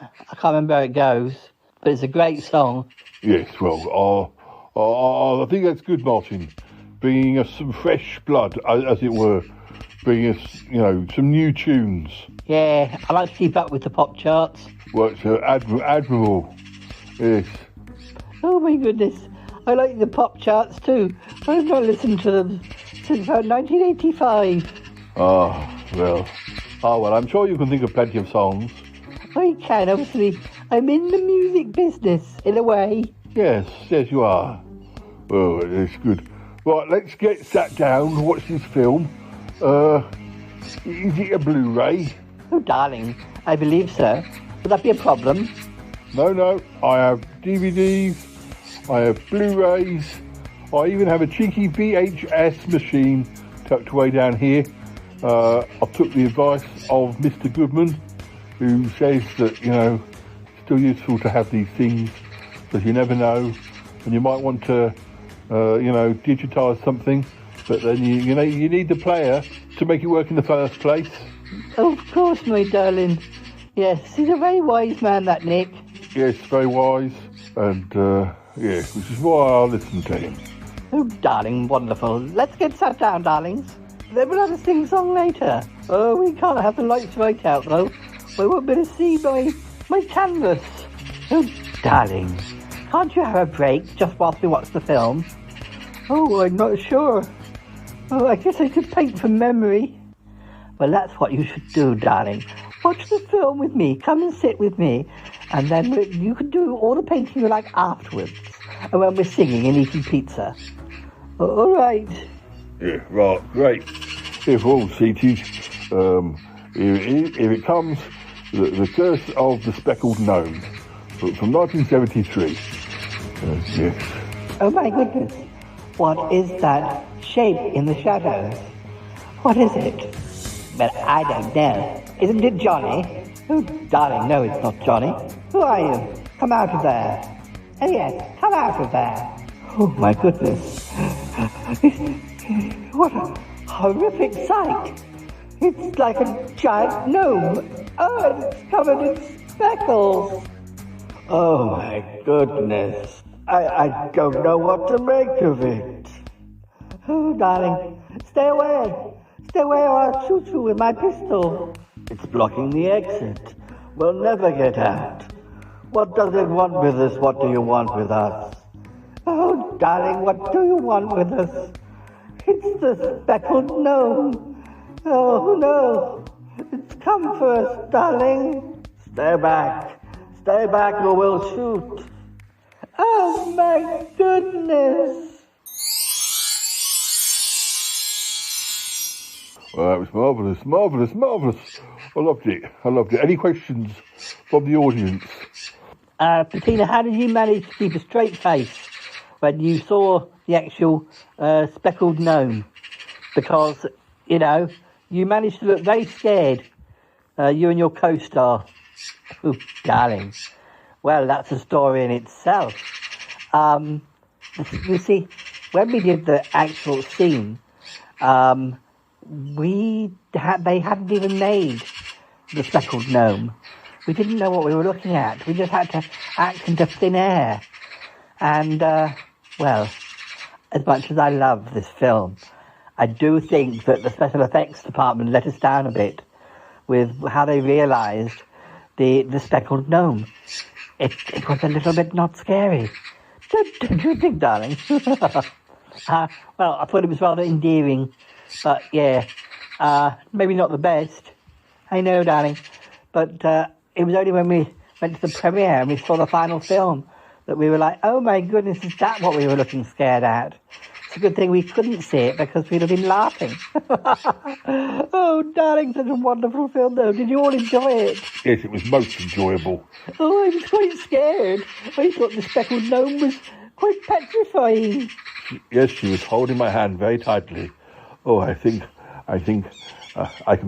I can't remember how it goes, but it's a great song. Yes, well, I think that's good, Martin. Bringing us some fresh blood, as it were. Bringing us, you know, some new tunes. Yeah, I like to keep up with the pop charts. Well, it's admirable. Yes. Oh, my goodness. I like the pop charts, too. I've not listened to them since about 1985. Well, I'm sure you can think of plenty of songs. I can, obviously. I'm in the music business, in a way. Yes, you are. Oh, it's good. Right, let's get sat down and watch this film. Is it a Blu-ray? Oh, darling, I believe so. Would that be a problem? No. I have DVDs, I have Blu-rays, I even have a cheeky VHS machine tucked away down here. I took the advice of Mr. Goodman, who says that, it's still useful to have these things, because you never know, and you might want to, digitise something, but then you need the player to make it work in the first place. Of course, my darling. Yes, he's a very wise man, that Nick. Yes, very wise, and which is why I'll listen to him. Oh, darling, wonderful. Let's get sat down, darlings. Then we'll have a sing-song later. Oh, we can't have the lights right out, though. We won't be able to see my canvas. Oh, darling, can't you have a break just whilst we watch the film? Oh, I'm not sure. Oh, I guess I could paint from memory. Well, that's what you should do, darling. Watch the film with me. Come and sit with me. And then you can do all the painting you like afterwards. And when we're singing and eating pizza. All right. Yeah, right, great. If all seated, if it comes, the Curse of the Speckled Gnome from 1973. Yes. Oh my goodness. What is that shape in the shadows? What is it? But I don't know. Isn't it Johnny? Oh, darling, no, it's not Johnny. Who are you? Come out of there. Oh, yes, come out of there. Oh, my goodness. What a horrific sight. It's like a giant gnome. Oh, and it's covered in speckles. Oh, my goodness. I don't know what to make of it. Oh, darling, stay away. Stay away or I'll shoot you with my pistol. It's blocking the exit. We'll never get out. What does it want with us? What do you want with us? Oh, darling, what do you want with us? It's the speckled gnome. Oh, no. It's come for us, darling. Stay back. Stay back or we'll shoot. Oh, my goodness. Well, that was marvellous. I loved it. Any questions from the audience? Bettina, how did you manage to keep a straight face when you saw the actual speckled gnome? Because, you managed to look very scared, you and your co-star. Oh, darling. Well, that's a story in itself. You see, when we did the actual scene, they hadn't even made the speckled gnome. We didn't know what we were looking at. We just had to act into thin air. And, well, as much as I love this film, I do think that the special effects department let us down a bit with how they realised the speckled gnome. It was a little bit not scary. Don't you think, darling? Well, I thought it was rather endearing. But, yeah, maybe not the best. I know, darling. But it was only when we went to the premiere and we saw the final film that we were like, oh, my goodness, is that what we were looking scared at? It's a good thing we couldn't see it because we'd have been laughing. Oh, darling, such a wonderful film, though. Did you all enjoy it? Yes, it was most enjoyable. Oh, I was quite scared. I thought the speckled gnome was quite petrifying. Yes, she was holding my hand very tightly. Oh, I think I can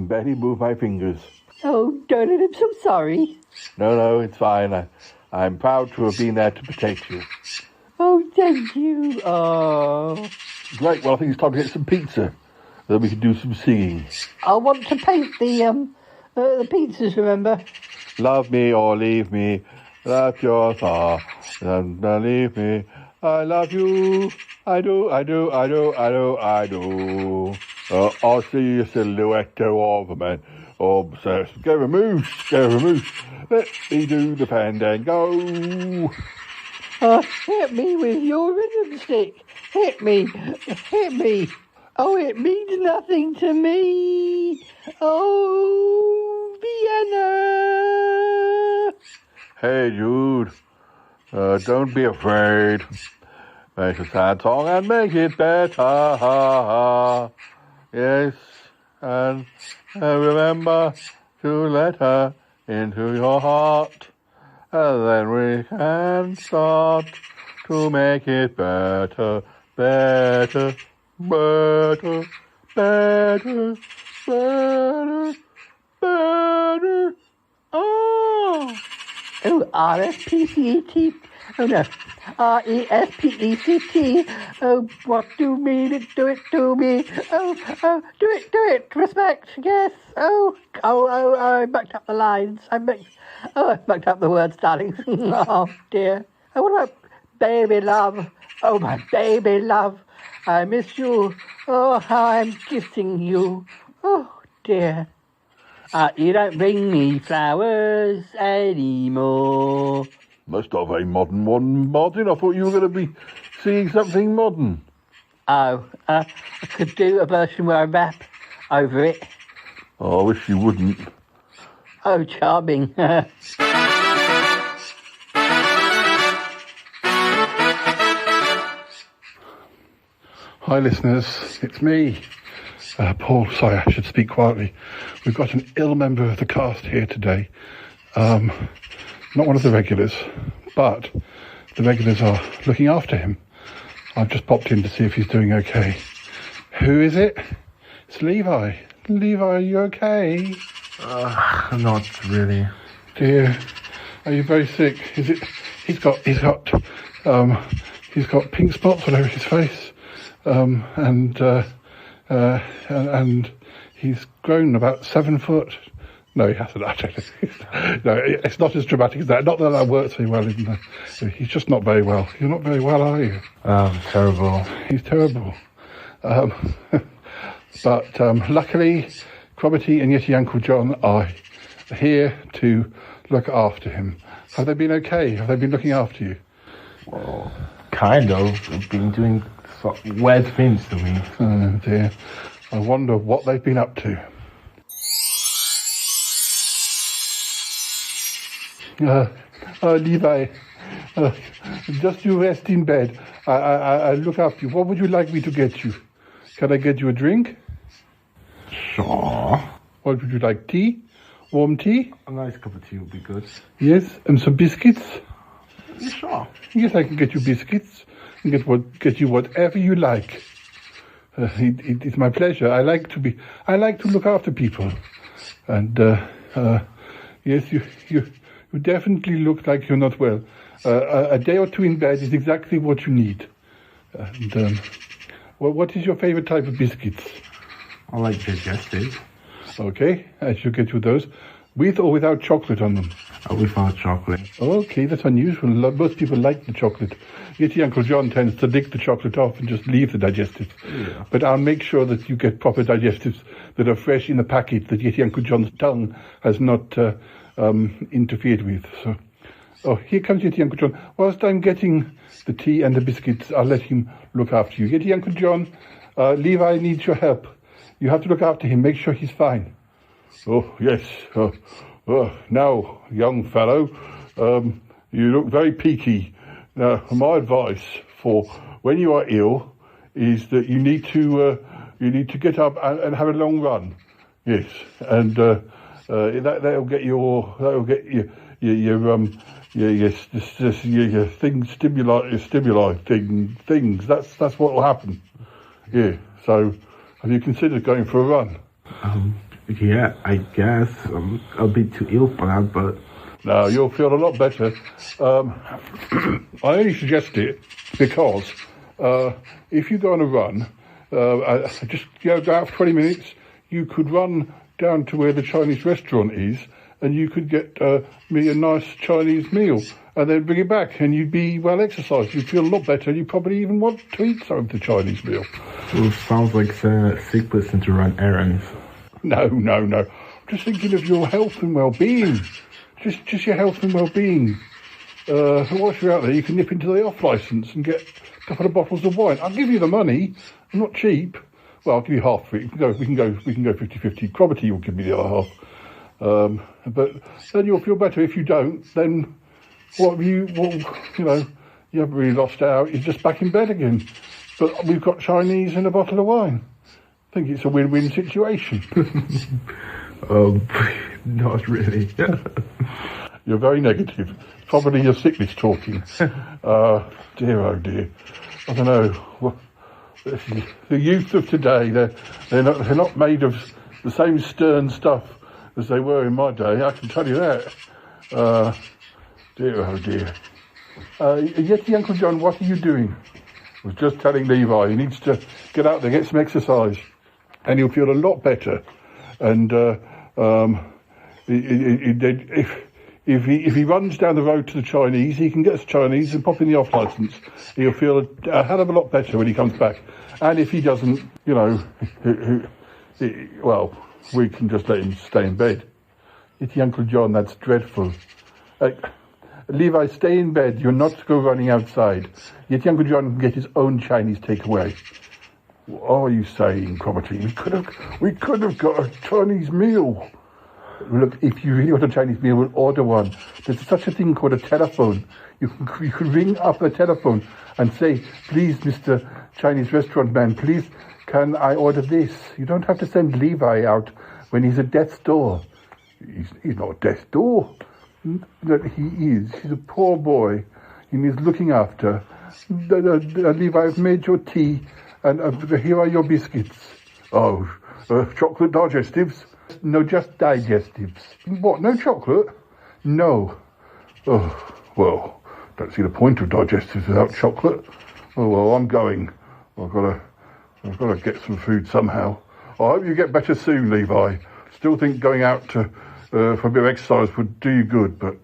barely move my fingers. Oh, darling, I'm so sorry. No, it's fine. I'm proud to have been there to protect you. Oh, thank you. Oh. Great, well, I think it's time to get some pizza. Then we can do some singing. I want to paint the pizzas, remember? Love me or leave me. That's your thought. Don't leave me. I love you. I do. I see a silhouette of a man. Obsessed. Scaramouche. Let me do the fandango. Hit me with your rhythm stick. Hit me. Oh, it means nothing to me. Oh, Vienna. Hey, Jude. Don't be afraid. Make a sad song and make it better. Yes, and remember to let her into your heart. And then we can start to make it better. better, better, better. Oh, oh, R-S-P-C-E-T. Oh no, R-E-S-P-E-C-T. Oh, what do you mean it? Do it to me. Oh, oh, do it. Respect, yes. Oh, I mucked up the lines. I mucked up the words, darling. Oh dear. Oh, what about baby love? Oh, my baby love. I miss you. Oh, how I'm kissing you. Oh dear. You don't bring me flowers anymore. Must have a modern one, Martin. I thought you were going to be singing something modern. Oh, I could do a version where I rap over it. Oh, I wish you wouldn't. Oh, charming. Hi, listeners. It's me. Paul, sorry, I should speak quietly. We've got an ill member of the cast here today. Not one of the regulars, but the regulars are looking after him. I've just popped in to see if he's doing okay. Who is it? It's Levi. Levi, are you okay? Not really. Dear, are you very sick? Is it? He's got pink spots all over his face, and he's grown about 7 foot. No, he hasn't actually. No, it's not as dramatic as that. Not that that works very well. He's just not very well. You're not very well, are you? Terrible. He's terrible. But luckily, Cromitty and Yeti Uncle John are here to look after him. Have they been okay? Have they been looking after you? Well, kind of. They've been doing weird things to me. Oh dear. I wonder what they've been up to. Levi, just you rest in bed. I look after you. What would you like me to get you? Can I get you a drink? Sure. What would you like? Tea? Warm tea? A nice cup of tea would be good. Yes, and some biscuits? Sure. Yes, I can get you biscuits and get you whatever you like. It's my pleasure. I like to look after people, and yes, you definitely look like you're not well. A day or two in bed is exactly what you need. And what is your favorite type of biscuits? I like digestive. Okay, I shall get you those. With or without chocolate on them? Without chocolate. Okay, that's unusual. Most people like the chocolate. Yeti Uncle John tends to lick the chocolate off and just leave the digestives. Yeah. But I'll make sure that you get proper digestives that are fresh in the packet, that Yeti Uncle John's tongue has not interfered with. So, here comes Yeti Uncle John. Whilst I'm getting the tea and the biscuits, I'll let him look after you. Yeti Uncle John, Levi needs your help. You have to look after him, make sure he's fine. Oh, yes. Now, young fellow, you look very peaky. Now, my advice for when you are ill is that you need to get up and have a long run. Yes, and that'll get your stimuli things. That's what will happen. Yeah. So, have you considered going for a run? Yeah, I guess. I'm a bit too ill for that, but... No, you'll feel a lot better. I only suggest it because if you go on a run, just go out for 20 minutes, you could run down to where the Chinese restaurant is, and you could get me a nice Chinese meal, and then bring it back, and you'd be well exercised. You'd feel a lot better, and you probably even want to eat some of the Chinese meal. Well, sounds like a sick person to run errands. No. I'm just thinking of your health and well-being. Just your health and well-being. Whilst you're out there, you can nip into the off-licence and get a couple of bottles of wine. I'll give you the money. I'm not cheap. Well, I'll give you half for it. We can go 50-50. Cromitty will give me the other half. But then you'll feel better. If you don't, then you haven't really lost out. You're just back in bed again. But we've got Chinese and a bottle of wine. I think it's a win-win situation. Not really. You're very negative. It's probably your sickness talking. Dear, oh dear. I don't know. The youth of today, they're not made of the same stern stuff as they were in my day. I can tell you that. Dear, oh dear. Yeti Uncle John, what are you doing? I was just telling Levi he needs to get out there, get some exercise, and he'll feel a lot better. And if he runs down the road to the Chinese, he can get us Chinese and pop in the off license. He'll feel a hell of a lot better when he comes back. And if he doesn't, well, we can just let him stay in bed. It's Uncle John, that's dreadful. Levi, stay in bed. You're not to go running outside. Yet Uncle John can get his own Chinese takeaway. What are you saying, Cromitty? We could have got a Chinese meal. Look, if you really want a Chinese meal, we'll order one. There's such a thing called a telephone. You can ring up the telephone and say, please, Mr. Chinese restaurant man, please, can I order this? You don't have to send Levi out when he's at death's door. He's not at death's door. That he is. He's a poor boy. He needs looking after. Levi, I've made your tea, and here are your biscuits. Oh, chocolate digestives? No, just digestives. What, no chocolate? No. Oh, well, don't see the point of digestives without chocolate. Oh, well, I'm going. I've got to get some food somehow. I hope you get better soon, Levi. Still think going out for a bit of exercise would do you good, but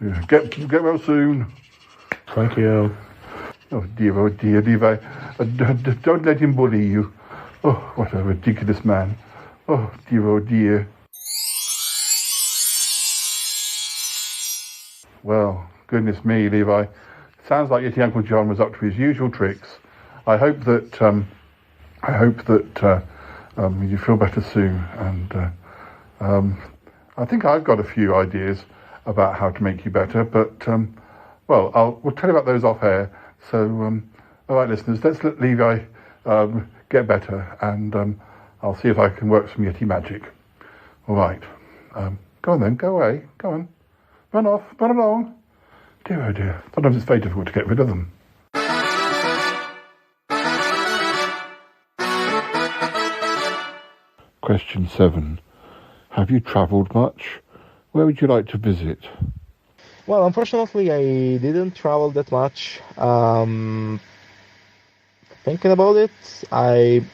yeah, get well soon. Thank you. Oh dear, Levi. Don't let him bully you. Oh, what a ridiculous man. Oh dear. Well, goodness me, Levi. Sounds like Yeti Uncle John was up to his usual tricks. I hope that you feel better soon. And I think I've got a few ideas about how to make you better. But we'll tell you about those off air. So, all right, listeners, let's let Levi get better, and I'll see if I can work some Yeti magic. All right. Go on then. Go away. Go on. Run off. Run along. Dear, oh dear. Sometimes it's very difficult to get rid of them. Question 7. Have you travelled much? Where would you like to visit? Well, unfortunately, I didn't travel that much. Thinking about it, I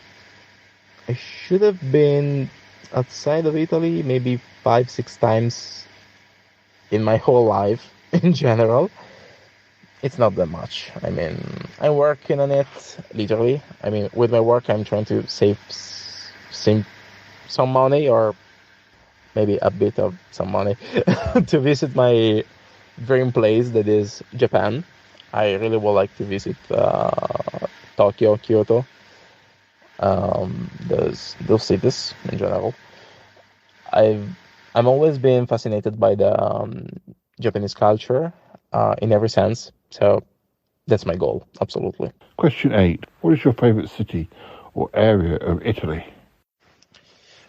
should have been outside of Italy maybe 5-6 times in my whole life in general. It's not that much. I mean, I'm working on it, literally. I mean, with my work, I'm trying to save some money, or maybe a bit of some money, to visit my dream place, that is Japan. I really would like to visit Tokyo, Kyoto, those cities in general. I'm always been fascinated by the Japanese culture in every sense, so that's my goal, absolutely. Question 8. What is your favourite city or area of Italy?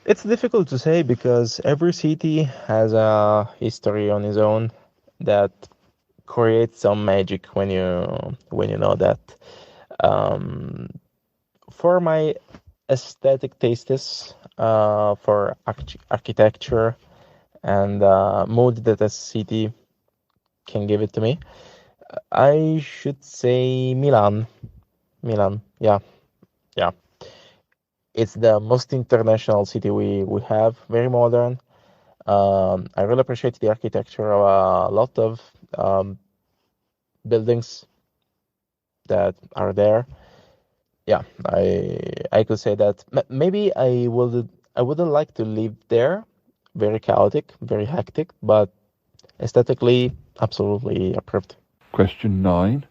It's difficult to say because every city has a history on its own that creates some magic when you know that. For my aesthetic tastes, for architecture and mood that a city can give it to me, I should say Milan. Yeah. It's the most international city we have, very modern. I really appreciate the architecture of a lot of buildings that are there. Yeah, I could say that maybe I wouldn't like to live there. Very chaotic, very hectic, but aesthetically, absolutely approved. Question 9.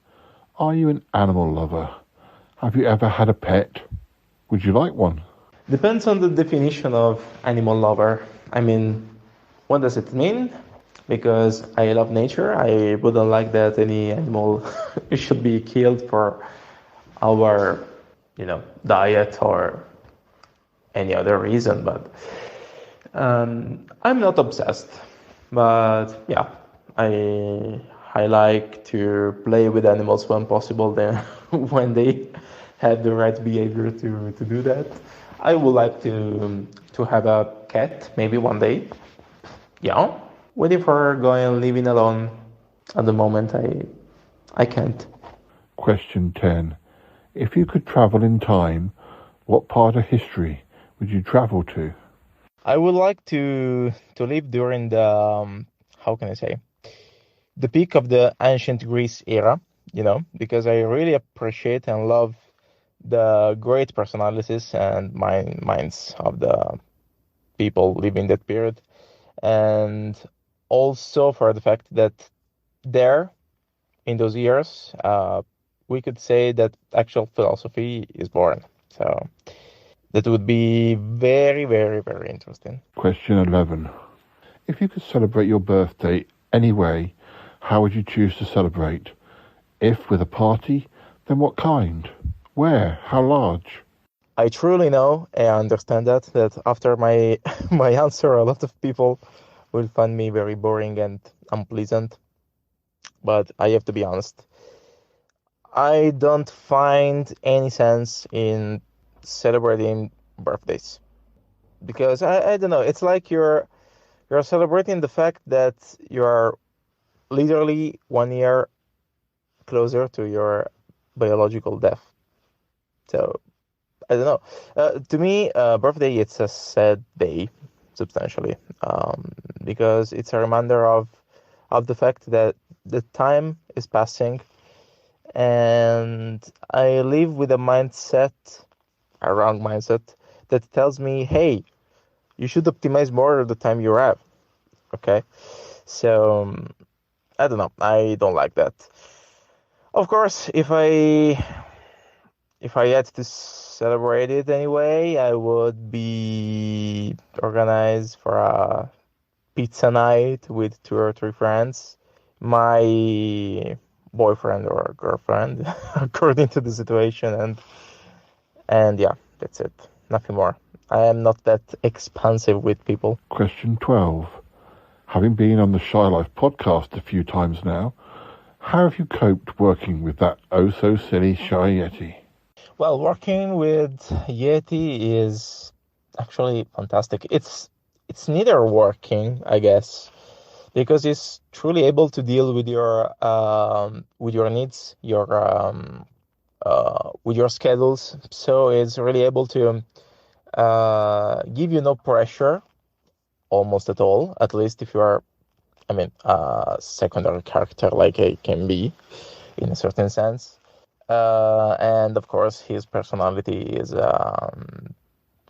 Are you an animal lover? Have you ever had a pet? Would you like one? Depends on the definition of animal lover. I mean, what does it mean? Because I love nature, I wouldn't like that any animal should be killed for our, diet or any other reason. But I'm not obsessed. But yeah, I like to play with animals when possible. Then when they have the right behavior to do that. I would like to have a cat maybe one day. Yeah, waiting for going living alone. At the moment, I can't. Question 10. If you could travel in time, what part of history would you travel to? I would like to live during the how can I say, the peak of the ancient Greece era, because I really appreciate and love the great personalities and minds of the people living that period, and also for the fact that there in those years we could say that actual philosophy is born. So that would be very, very, very interesting. Question 11. If you could celebrate your birthday any way, how would you choose to celebrate? If with a party, then what kind? Where? How large? I truly know and understand that after my my answer, a lot of people will find me very boring and unpleasant. But I have to be honest. I don't find any sense in celebrating birthdays because I don't know. It's like you're celebrating the fact that you are literally 1 year closer to your biological death. So I don't know. To me, birthday it's a sad day, substantially, because it's a reminder of the fact that the time is passing, and I live with a wrong mindset, that tells me, hey, you should optimize more of the time you have. Okay, so I don't know. I don't like that. Of course, if I had to celebrate it anyway, I would be organized for a pizza night with 2 or 3 friends, my boyfriend or girlfriend, according to the situation, and yeah, that's it. Nothing more. I am not that expansive with people. Question 12. Having been on the Shy Life podcast a few times now, how have you coped working with that oh-so-silly Shy Yeti? Well, working with Yeti is actually fantastic. It's neither working, I guess, because it's truly able to deal with your needs, with your schedules. So it's really able to give you no pressure, almost at all. At least if you are, a secondary character like I can be, in a certain sense. And of course, his personality is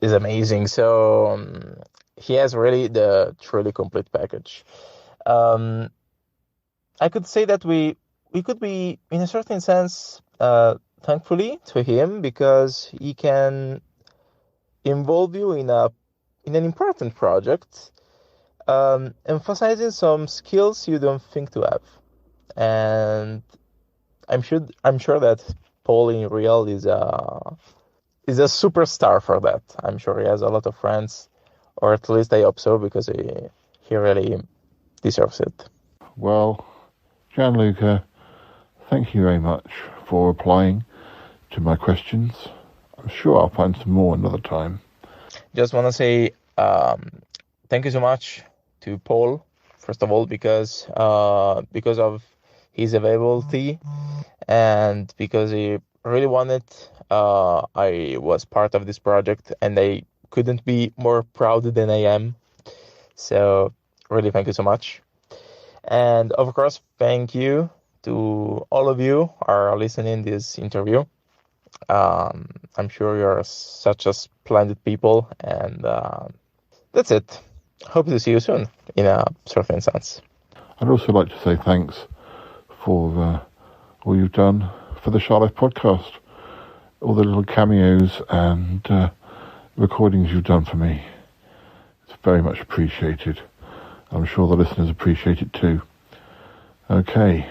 amazing. So he has really the truly complete package. I could say that we could be, in a certain sense, thankfully to him, because he can involve you in an important project, emphasizing some skills you don't think to have. And I'm sure that Paul in real is a superstar for that. I'm sure he has a lot of friends, or at least I hope so, because he really deserves it. Well, Gianluca, thank you very much for replying to my questions. I'm sure I'll find some more another time. Just want to say thank you so much to Paul, first of all, because of his availability, and because he really wanted I was part of this project, and I couldn't be more proud than I am. So really thank you so much. And of course, thank you to all of you who are listening this interview. I'm sure you're such a splendid people, and that's it. Hope to see you soon, in a certain sense. I'd also like to say thanks for all you've done for the Shy Life podcast, all the little cameos and recordings you've done for me. It's very much appreciated. I'm sure the listeners appreciate it too. Okay,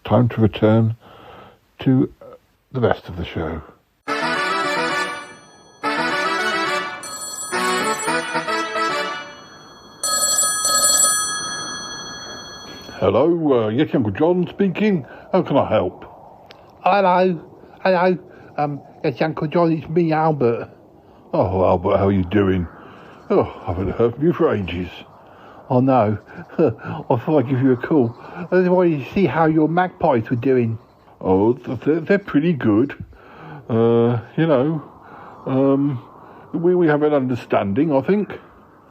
time to return to the rest of the show. Hello, Yeti Uncle John speaking. How can I help? Hello. It's Uncle John, it's me, Albert. Oh, Albert, how are you doing? Oh, I haven't heard from you for ages. Oh, no. I thought I'd give you a call. I just wanted to see how your magpies were doing. Oh, they're pretty good. We have an understanding, I think.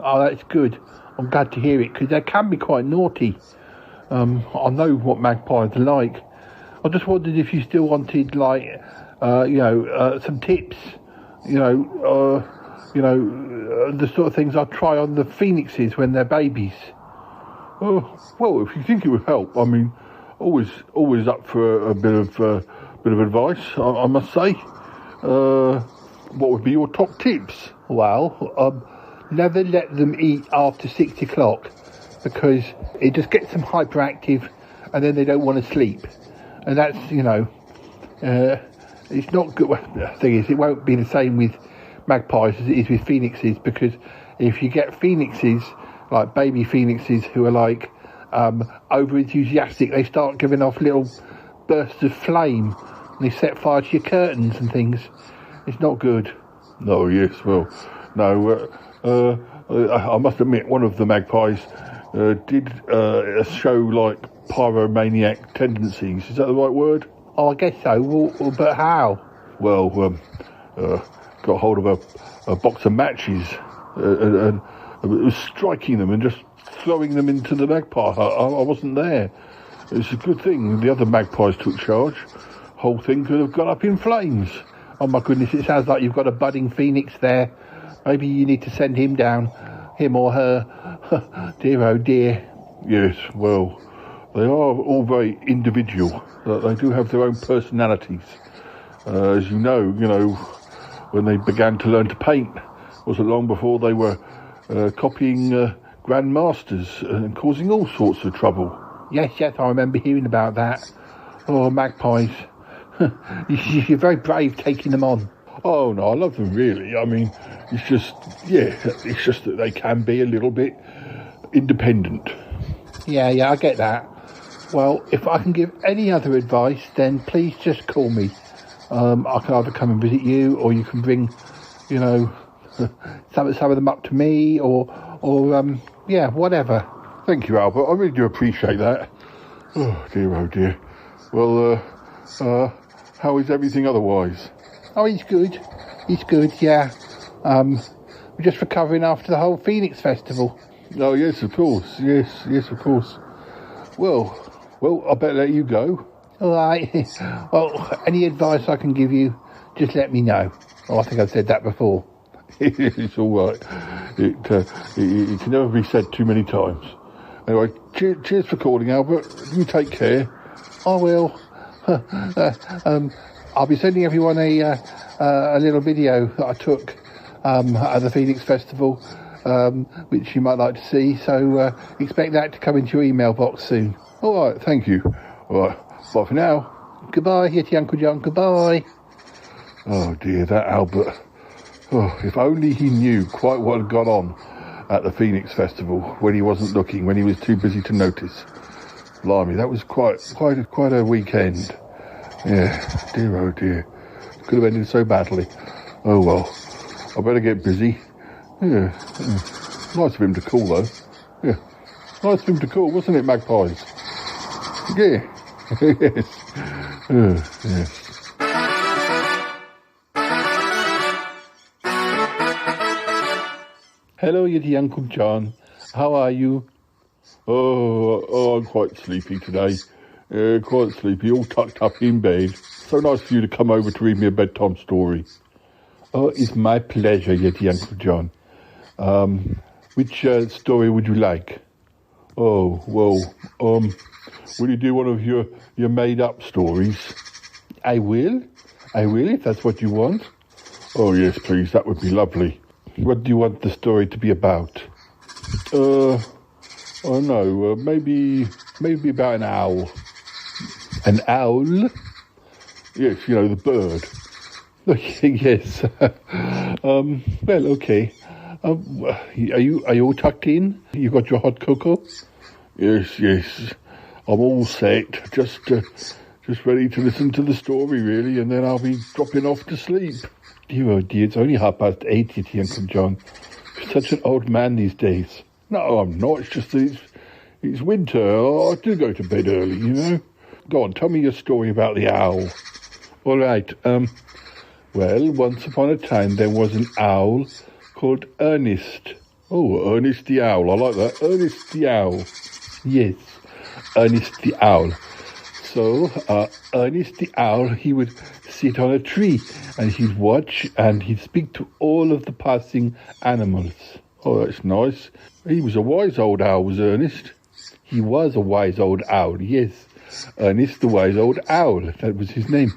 Oh, that's good. I'm glad to hear it, because they can be quite naughty. I know what magpies are like. I just wondered if you still wanted, some tips. The sort of things I try on the phoenixes when they're babies. Oh, well, if you think it would help, I mean, always up for a bit of advice, I must say. What would be your top tips? Well, never let them eat after 6 o'clock, because it just gets them hyperactive, and then they don't want to sleep. And that's, it's not good. Well, the thing is, it won't be the same with magpies as it is with phoenixes, because if you get phoenixes, like baby phoenixes, who are over enthusiastic, they start giving off little bursts of flame, and they set fire to your curtains and things. It's not good. Oh, yes, well, no, I must admit, one of the magpies did show, pyromaniac tendencies. Is that the right word? Oh, I guess so. Well, but how? Well, got hold of a box of matches and was striking them and just throwing them into the magpie. I wasn't there. It's a good thing the other magpies took charge. Whole thing could have gone up in flames. Oh my goodness, it sounds like you've got a budding phoenix there. Maybe you need to send him down, him or her. Dear oh dear. Yes, well, they are all very individual. They do have their own personalities. As you know, when they began to learn to paint, wasn't long before they were copying grandmasters and causing all sorts of trouble. Yes, I remember hearing about that. Oh, magpies. You're very brave taking them on. Oh, no, I love them, really. I mean, it's just that they can be a little bit independent. Yeah, I get that. Well, if I can give any other advice, then please just call me. I can either come and visit you, or you can bring, some of them up to me, or whatever. Thank you, Albert. I really do appreciate that. Oh dear. Well, how is everything otherwise? Oh, he's good, yeah. We're just recovering after the whole Phoenix Festival. Oh, yes, of course. Yes, of course. Well, I better let you go. All right. Well, any advice I can give you, just let me know. Oh, I think I've said that before. It's all right. It can never be said too many times. Anyway, cheers for calling, Albert. You take care. I will. I'll be sending everyone a little video that I took at the Phoenix Festival, which you might like to see. So expect that to come into your email box soon. All right, thank you. All right, bye for now. Goodbye, Yeti Uncle John. Goodbye. Oh dear, that Albert. Oh, if only he knew quite what had gone on at the Phoenix Festival when he wasn't looking, when he was too busy to notice. Blimey, that was quite a weekend. Yeah, dear oh dear. Could have ended so badly. Oh well, I better get busy. Yeah. Nice of him to call though. Yeah. Nice of him to call, wasn't it, magpies? Yeah. Yes. Yes. Hello, Yeti Uncle John. How are you? Oh, I'm quite sleepy today. Quite sleepy, all tucked up in bed. So nice for you to come over to read me a bedtime story. Oh, it's my pleasure, Yeti Uncle John. Which story would you like? Oh, well, will you do one of your made-up stories? I will, if that's what you want. Oh, yes, please, that would be lovely. What do you want the story to be about? I don't know, maybe about an owl. An owl? Yes, the bird. Yes. Well, okay. Are you all tucked in? You got your hot cocoa? Yes. I'm all set. Just Just ready to listen to the story, really, and then I'll be dropping off to sleep. Dear, oh dear, it's only 8:30, Yeti, Uncle John. You're such an old man these days. No, I'm not. It's just that it's winter. I do go to bed early, you know. Go on, tell me your story about the owl. All right. Well, once upon a time there was an owl called Ernest. Oh, Ernest the owl. I like that. Ernest the owl. Yes, Ernest the owl. So, Ernest the owl, he would sit on a tree and he'd watch and he'd speak to all of the passing animals. Oh, that's nice. He was a wise old owl, was Ernest. He was a wise old owl, yes. Ernest the wise old owl, that was his name.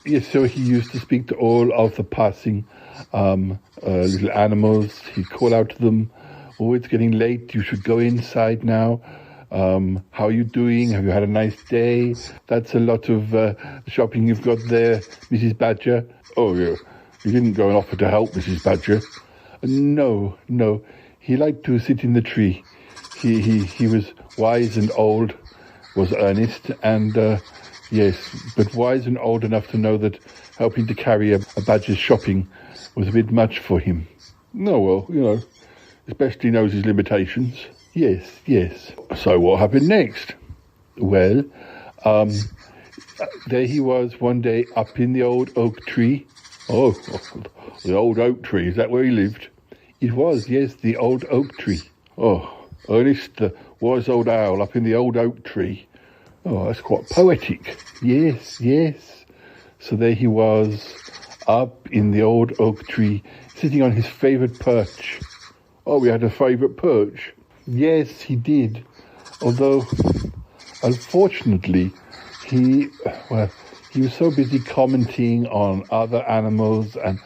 Yes, so he used to speak to all of the passing little animals. He'd call out to them, oh, it's getting late, you should go inside now. How are you doing? Have you had a nice day? That's a lot of shopping you've got there, Mrs. Badger. Oh, yeah. You didn't go and offer to help, Mrs. Badger. No. He liked to sit in the tree. He was wise and old, was Ernest, and yes, but wise and old enough to know that helping to carry a badger's shopping was a bit much for him. No, well, you know, especially knows his limitations. Yes. So what happened next? Well, there he was one day up in the old oak tree. Oh, the old oak tree, is that where he lived? It was, yes, the old oak tree. Oh, Ernest, the wise old owl up in the old oak tree. Oh, that's quite poetic. Yes. So there he was, up in the old oak tree, sitting on his favourite perch. Oh, we had a favourite perch. Yes, he did. Although, unfortunately, he was so busy commenting on other animals and,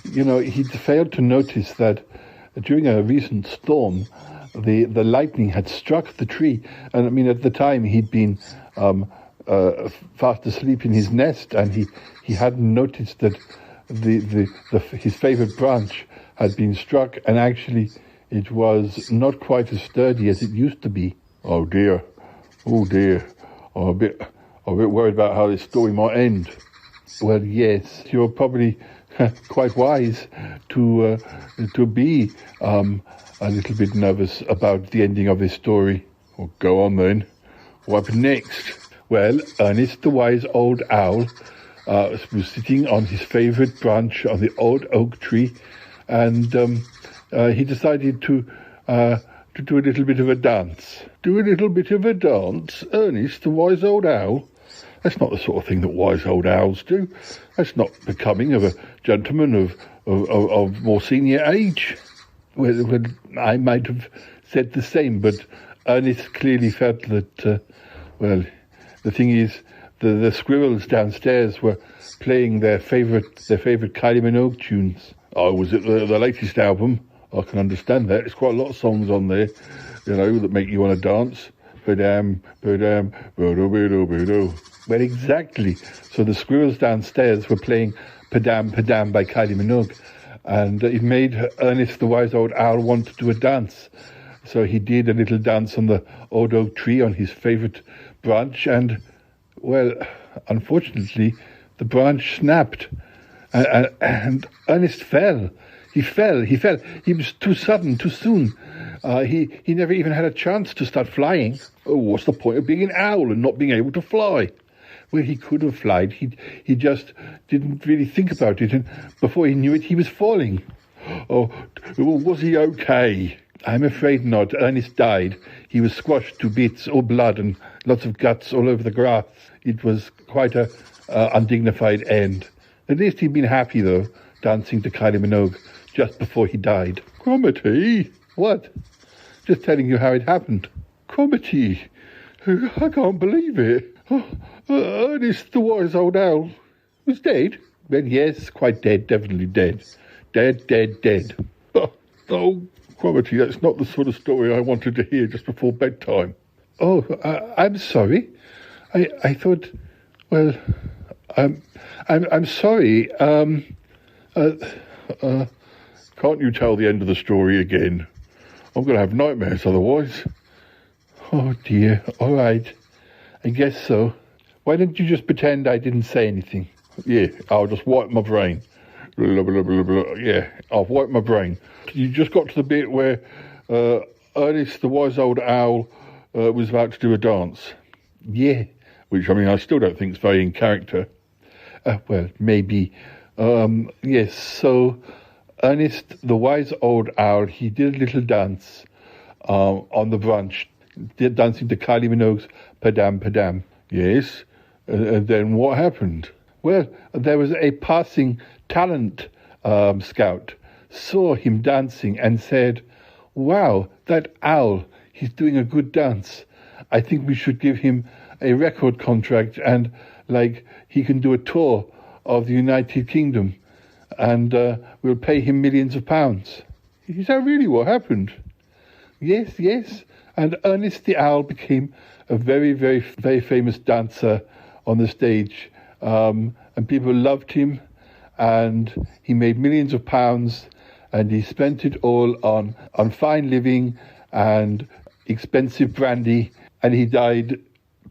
you know, he'd failed to notice that during a recent storm, the lightning had struck the tree. And, I mean, at the time, he'd been fast asleep in his nest, and he hadn't noticed that his favourite branch had been struck, and actually it was not quite as sturdy as it used to be. Oh dear. I'm a bit worried about how this story might end. Well, yes, you're probably quite wise to be a little bit nervous about the ending of this story. Well, go on then. What happened next? Well, Ernest the wise old owl was sitting on his favourite branch on the old oak tree, and he decided to do a little bit of a dance. Do a little bit of a dance? Ernest the wise old owl? That's not the sort of thing that wise old owls do. That's not becoming of a gentleman of more senior age. Well, I might have said the same, but Ernest clearly felt that, well, the thing is, the squirrels downstairs were playing their favourite Kylie Minogue tunes. Oh, was it the latest album? I can understand that. There's quite a lot of songs on there, you know, that make you want to dance. Ba-dam, ba-dam, ba-do-ba-do-ba-do. Well, exactly. So the squirrels downstairs were playing Padam Padam by Kylie Minogue, and it made Ernest the wise old owl want to do a dance. So he did a little dance on the old oak tree on his favourite branch, and, well, unfortunately, the branch snapped, and Ernest fell. He fell. He was too sudden, too soon. He never even had a chance to start flying. Oh, what's the point of being an owl and not being able to fly? Well, he could have flied. He just didn't really think about it, and before he knew it, he was falling. Oh, was he okay? I'm afraid not. Ernest died. He was squashed to bits, all blood and lots of guts all over the grass. It was quite a undignified end. At least he'd been happy, though, dancing to Kylie Minogue just before he died. Cromitty? What? Just telling you how it happened. Cromitty? I can't believe it. Ernest, the wise old owl, was dead? Well, yes, quite dead, definitely dead. Dead. Oh, Cromitty, that's not the sort of story I wanted to hear just before bedtime. Oh, I'm sorry. I thought, well, I'm sorry. Can't you tell the end of the story again? I'm going to have nightmares otherwise. Oh dear, all right. I guess so. Why didn't you just pretend I didn't say anything? Yeah, I'll just wipe my brain. Blah, blah, blah, blah. Yeah, I've wiped my brain. You just got to the bit where Ernest, the wise old owl, was about to do a dance. Yeah, which, I mean, I still don't think is very in character. Well, maybe. Yes, so Ernest, the wise old owl, he did a little dance on the branch, dancing to Kylie Minogue's Padam Padam. Yes, and then what happened? Well, there was a passing talent scout, saw him dancing and said, wow, that owl, he's doing a good dance. I think we should give him a record contract and, like, he can do a tour of the United Kingdom and we'll pay him millions of pounds. Is that really what happened? Yes, yes. And Ernest the Owl became a very, very, very famous dancer on the stage. And people loved him, and he made millions of pounds, and he spent it all on fine living and expensive brandy, and he died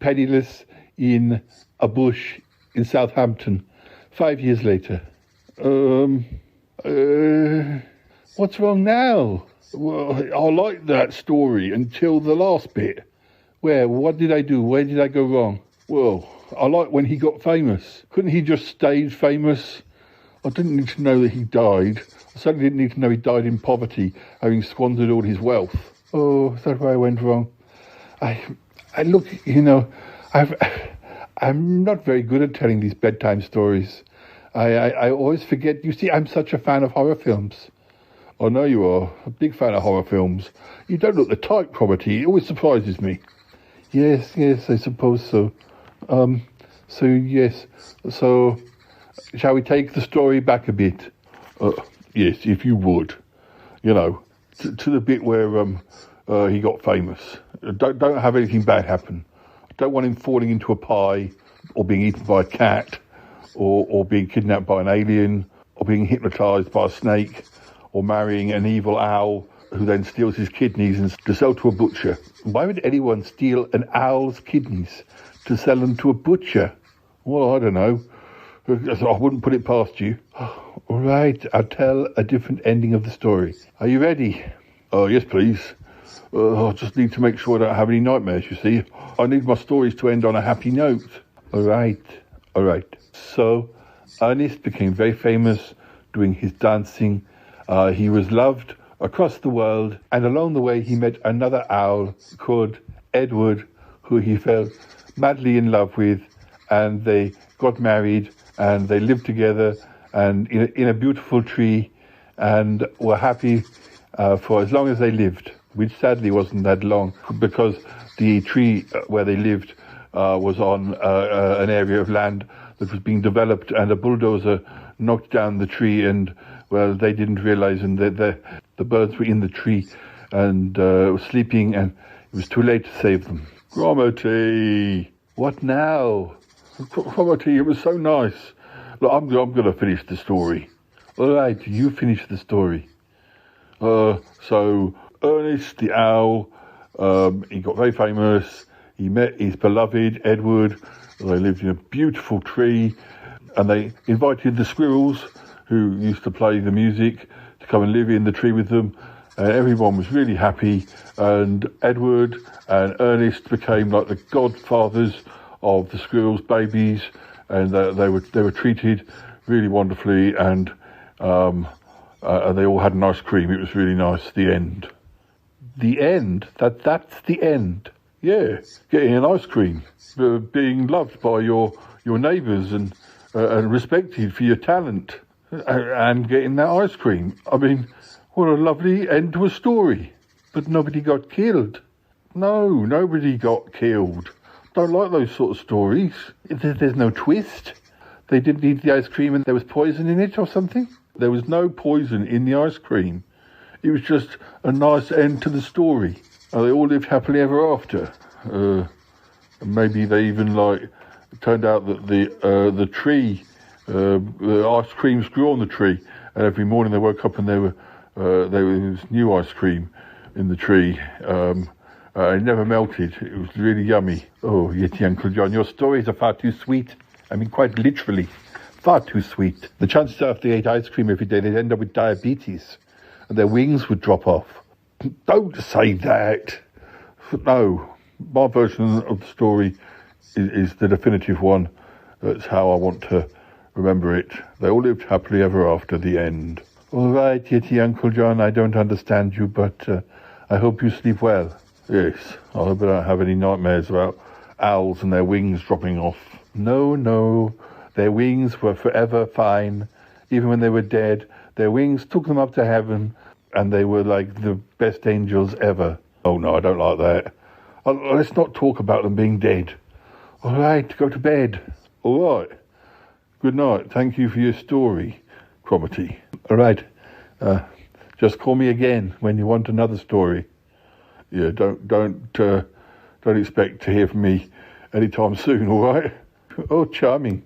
penniless in a bush in Southampton 5 years later. What's wrong now? Well, I liked that story until the last bit. What did I do? Where did I go wrong? Well, I like when he got famous. Couldn't he just stay famous? I didn't need to know that he died. I certainly didn't need to know he died in poverty, having squandered all his wealth. Oh, is that where I went wrong? I look, you know, I'm not very good at telling these bedtime stories. I always forget. You see, I'm such a fan of horror films. I know you are. A big fan of horror films. You don't look the type, Cromitty. It always surprises me. Yes, I suppose so. Yes. So, shall we take the story back a bit? Yes, if you would. You know, to the bit where he got famous. Don't have anything bad happen. Don't want him falling into a pie, or being eaten by a cat, or being kidnapped by an alien, or being hypnotised by a snake, or marrying an evil owl who then steals his kidneys and to sell to a butcher. Why would anyone steal an owl's kidneys to sell them to a butcher? Well, I don't know. I wouldn't put it past you. All right, I'll tell a different ending of the story. Are you ready? Yes, please. I just need to make sure I don't have any nightmares, you see. I need my stories to end on a happy note. All right. So, Ernest became very famous doing his dancing. He was loved across the world, and along the way he met another owl called Edward, who he fell madly in love with, and they got married, and they lived together and in a beautiful tree, and were happy for as long as they lived, which sadly wasn't that long, because the tree where they lived was on an area of land that was being developed, and a bulldozer knocked down the tree, and well, they didn't realize, and the birds were in the tree and were sleeping, and it was too late to save them. Cromitty! What now? Cromitty, it was so nice. Look, I'm going to finish the story. All right, you finish the story. So, Ernest the Owl, he got very famous. He met his beloved Edward. They lived in a beautiful tree, and they invited the squirrels, who used to play the music, to come and live in the tree with them. And everyone was really happy, and Edward and Ernest became like the godfathers of the squirrels' babies, and they were treated really wonderfully, and they all had an ice cream. It was really nice. The end. The end? That's the end. Yeah, getting an ice cream, being loved by your neighbours and respected for your talent, and getting that ice cream. I mean, what a lovely end to a story. But nobody got killed. No, nobody got killed. Don't like those sort of stories. There's no twist. They didn't eat the ice cream and there was poison in it or something. There was no poison in the ice cream. It was just a nice end to the story. They all lived happily ever after. Maybe they even turned out that the tree, the ice creams grew on the tree, and every morning they woke up and there was new ice cream in the tree, and It never melted. It was really yummy. Oh, Yeti Uncle John, your stories are far too sweet. I mean, quite literally, far too sweet. The chances are if they ate ice cream every day, they'd end up with diabetes, and their wings would drop off. Don't say that. No, my version of the story is the definitive one. That's how I want to remember it. They all lived happily ever after, the end. All right, Yeti Uncle John, I don't understand you, but I hope you sleep well. Yes, I hope I don't have any nightmares about owls and their wings dropping off. No, their wings were forever fine. Even when they were dead, their wings took them up to heaven, and they were like the best angels ever. Oh no, I don't like that. Let's not talk about them being dead. All right, go to bed. All right. Good night. Thank you for your story, Cromitty. All right. Just call me again when you want another story. Yeah, don't expect to hear from me anytime soon. All right. Oh, charming.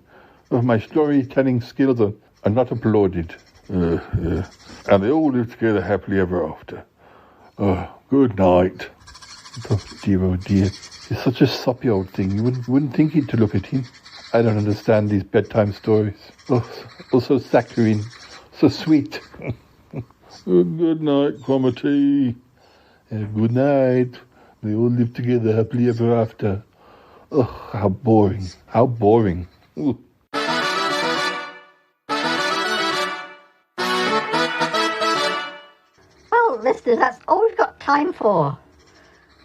Oh, my storytelling skills are not applauded. Yeah. And they all live together happily ever after. Good night. Oh dear. He's such a soppy old thing. You wouldn't think it to look at him. I don't understand these bedtime stories. Oh, so saccharine. So sweet. Good night, Cromitty. Good night. They all live together happily ever after. Oh, how boring. How boring. Ooh. Well, listeners, that's all we've got time for.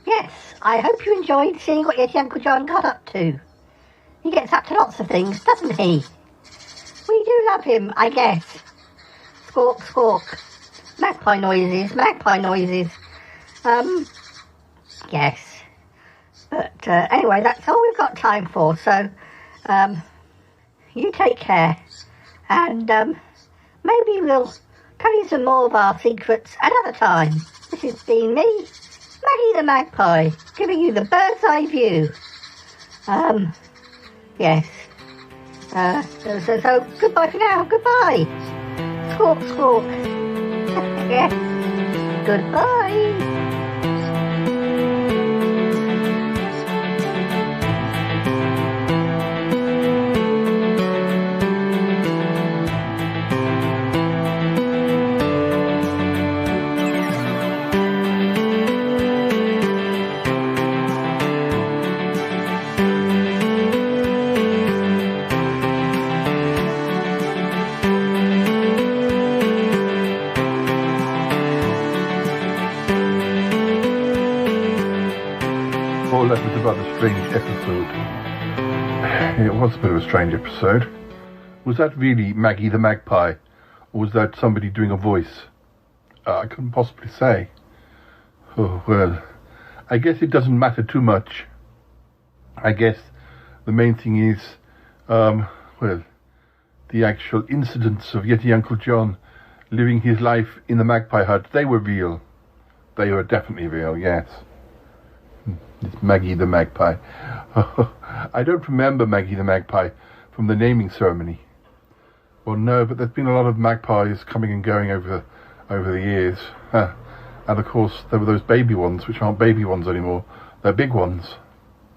Yes, I hope you enjoyed seeing what Yeti Uncle John got up to. He gets up to lots of things, doesn't he? We do love him, I guess. Squawk, squawk. Magpie noises. Yes. But anyway, that's all we've got time for, so you take care. And maybe we'll tell you some more of our secrets another time. This has been me, Maggie the Magpie, giving you the bird's eye view. Yes. So goodbye for now. Goodbye. Squawk, squawk. Yes. Goodbye. That was about a strange episode. It was a bit of a strange episode. Was that really Maggie the Magpie? Or was that somebody doing a voice? I couldn't possibly say. Oh, well, I guess it doesn't matter too much. I guess the main thing is, well, the actual incidents of Yeti Uncle John living his life in the Magpie Hut, they were real. They were definitely real, yes. It's Maggie the Magpie. I don't remember Maggie the Magpie from the naming ceremony. Well, no, but there's been a lot of magpies coming and going over the years. And of course, there were those baby ones, which aren't baby ones anymore. They're big ones.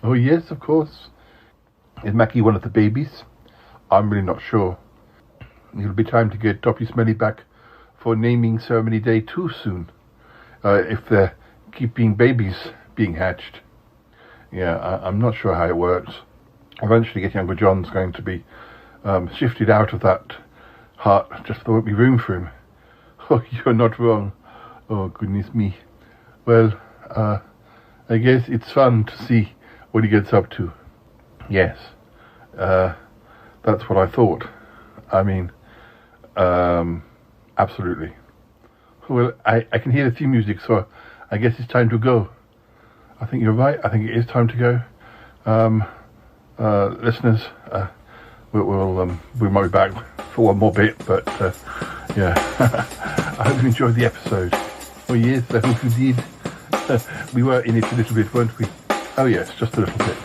Oh, yes, of course. Is Maggie one of the babies? I'm really not sure. It'll be time to get Doppy Smelly back for naming ceremony day too soon. If they keep being babies being hatched. Yeah, I'm not sure how it works. Eventually, Yeti Uncle John's going to be shifted out of that hut, just there won't be room for him. Oh, you're not wrong. Oh, goodness me. Well, I guess it's fun to see what he gets up to. Yes, that's what I thought. I mean, absolutely. Well, I can hear the theme music, so I guess it's time to go. I think you're right. I think it is time to go. Listeners, we might be back for one more bit, but yeah. I hope you enjoyed the episode. Oh yes, I hope you did. We were in it a little bit, weren't we? Oh yes, just a little bit.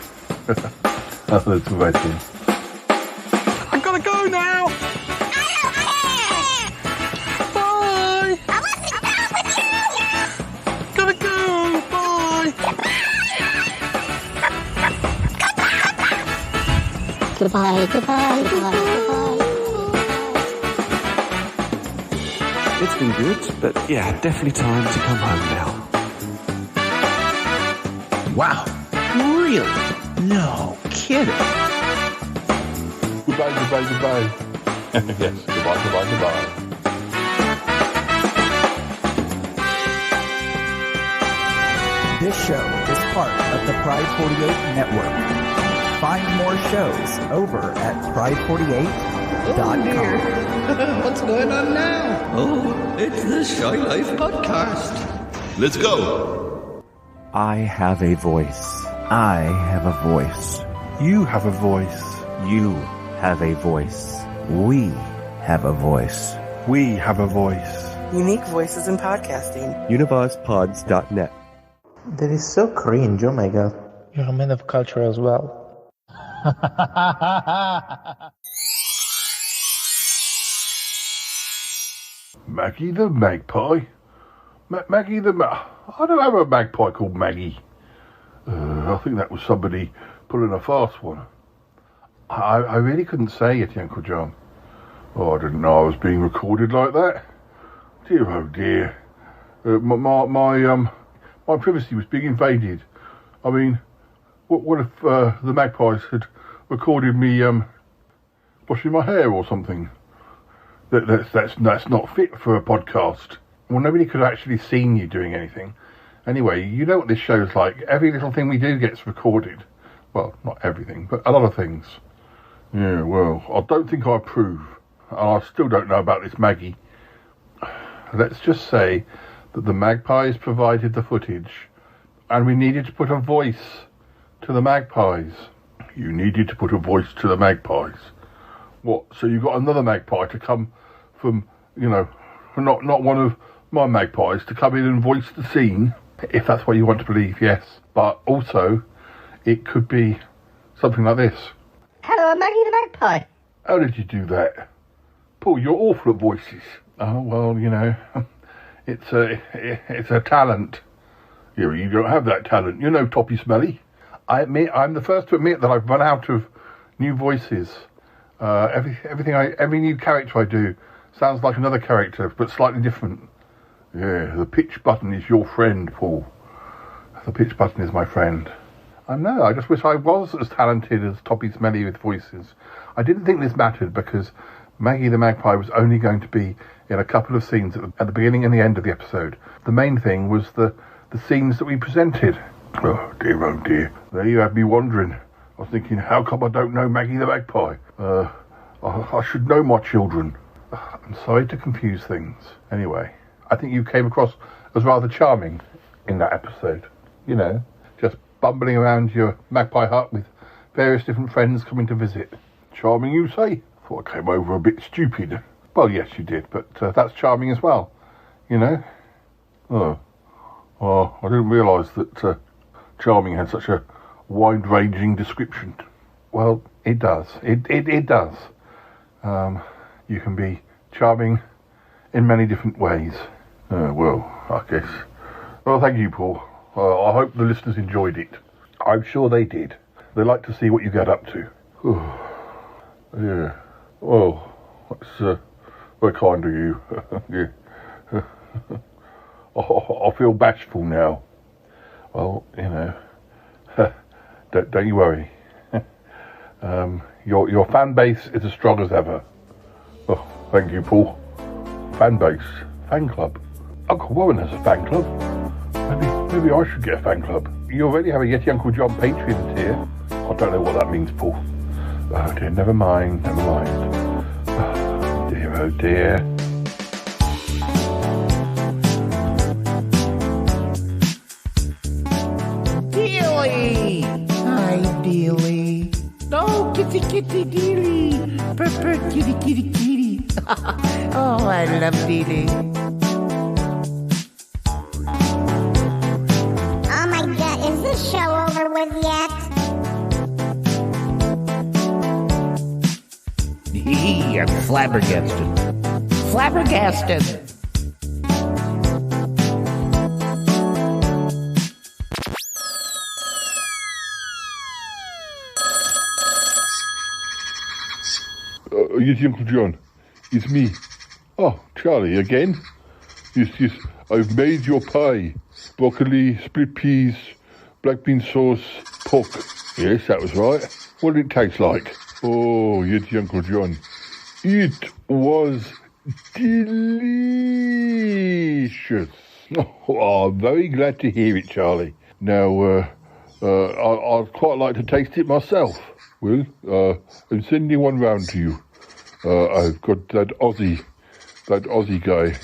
That's right in. I've got to go now! Bye! Gotta go! Bye! Goodbye, goodbye, goodbye, goodbye. It's been good, but yeah, definitely time to come home now. Wow. Really? No kidding. Goodbye, goodbye, goodbye. Yes, goodbye, goodbye, goodbye. This show is part of the Pride 48 network. Find more shows over at pride48.com. What's going on now? Oh, it's the Shy Life podcast. Let's go. I have a voice. I have a voice. You have a voice. You have a voice. We have a voice. We have a voice. Unique voices in podcasting. UnivazPods.net. That is so cringe, oh my god. You're a man of culture as well. Maggie the Magpie? Maggie the I don't have a magpie called Maggie. I think that was somebody pulling a fast one. I really couldn't say it, Uncle John. Oh, I didn't know I was being recorded like that. Dear, oh dear. My privacy was being invaded. I mean, what if the magpies had recorded me washing my hair or something? That's not fit for a podcast. Well, nobody could have actually seen you doing anything. Anyway, you know what this show's like. Every little thing we do gets recorded. Well, not everything, but a lot of things. Yeah, well, I don't think I approve. And I still don't know about this Maggie. Let's just say that the magpies provided the footage, and we needed to put a voice to the magpies. You needed to put a voice to the magpies. What? So you got another magpie to come from, not one of my magpies to come in and voice the scene, if that's what you want to believe, yes. But also, it could be something like this. Hello, Maggie the Magpie. How did you do that? Paul, you're awful at voices. Oh, well, it's a talent. You don't have that talent. You know, Toppy Smelly. I'm the first to admit that I've run out of new voices. Every new character I do sounds like another character, but slightly different. Yeah, the pitch button is your friend, Paul. The pitch button is my friend. I know, I just wish I was as talented as Toppy Smelly with voices. I didn't think this mattered because Maggie the Magpie was only going to be in a couple of scenes at the beginning and the end of the episode. The main thing was the scenes that we presented. Oh dear. There you have me wondering. I was thinking, how come I don't know Maggie the Magpie? I should know my children. I'm sorry to confuse things. Anyway, I think you came across as rather charming in that episode. Just bumbling around your magpie hut with various different friends coming to visit. Charming, you say? Thought I came over a bit stupid. Well, yes, you did, but that's charming as well. Oh, I didn't realise that charming had such a wide-ranging description. Well, it does. It does. You can be charming in many different ways. Well, I guess. Well, thank you, Paul. I hope the listeners enjoyed it. I'm sure they did. They like to see what you get up to. Yeah. Well, that's very kind of you. Yeah. I feel bashful now. Well, don't you worry. Your fan base is as strong as ever. Oh, thank you, Paul. Fan base, fan club. Uncle Warren has a fan club. Maybe I should get a fan club. You already have a Yeti Uncle John Patreon tier. I don't know what that means, Paul. Oh dear, never mind. Oh dear. Dealy! Hi, Dealy. No, kitty, Dealy. Purr, kitty. Oh, I love Dealy. Oh my god, is this show over with yet? I'm flabbergasted. Yeti Uncle John. It's me. Oh, Charlie, again? Yes, I've made your pie. Broccoli, split peas, black bean sauce, pork. Yes, that was right. What did it taste like? Oh, Yeti Uncle John. It was delicious. Oh, I'm very glad to hear it, Charlie. Now, I'd quite like to taste it myself. Well, I'm sending one round to you. I've got that Aussie guy.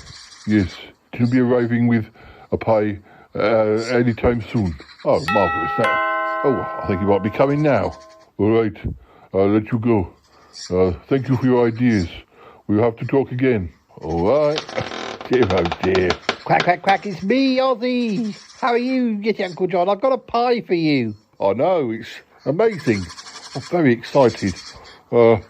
Yes, he'll be arriving with a pie any time soon. Oh, marvellous. Oh, I think he might be coming now. All right, I'll let you go. Thank you for your ideas. We'll have to talk again. All right. Dear, oh dear. Quack, quack, quack, it's me, Ozzy. How are you, Yeti Uncle John? I've got a pie for you. I know, it's amazing. I'm very excited. I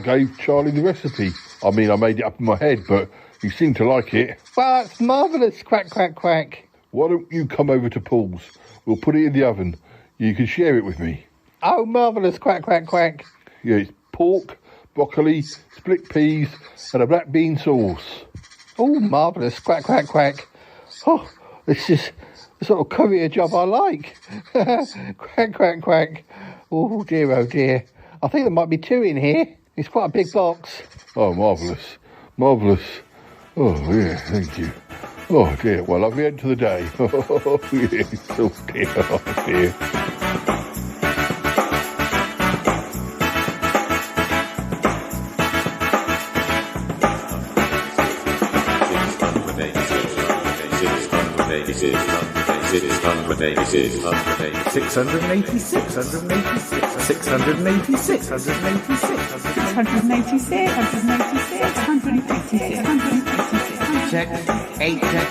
gave Charlie the recipe. I mean, I made it up in my head, but he seemed to like it. Well, that's marvellous, quack, quack, quack. Why don't you come over to Paul's? We'll put it in the oven. You can share it with me. Oh, marvellous, quack, quack, quack. Yeah, it's pork, broccoli, split peas, and a black bean sauce. Oh, marvellous, quack, quack, quack. Oh, this is the sort of career job I like. Quack, quack, quack. Oh, dear, oh, dear. I think there might be 2 in here. It's quite a big box. Oh, marvellous, marvellous. Oh, yeah, thank you. Oh, dear, well, lovely end to the day. Oh, yes, oh, dear, oh, dear. It's fun with 86. 686. 686. 686. 686. Check. 8 check.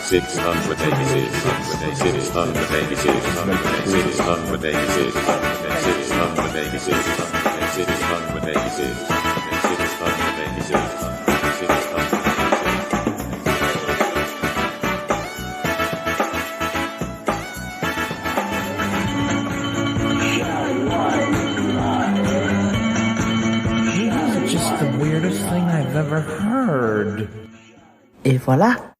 686. Just the weirdest thing I've ever heard. Et voilà,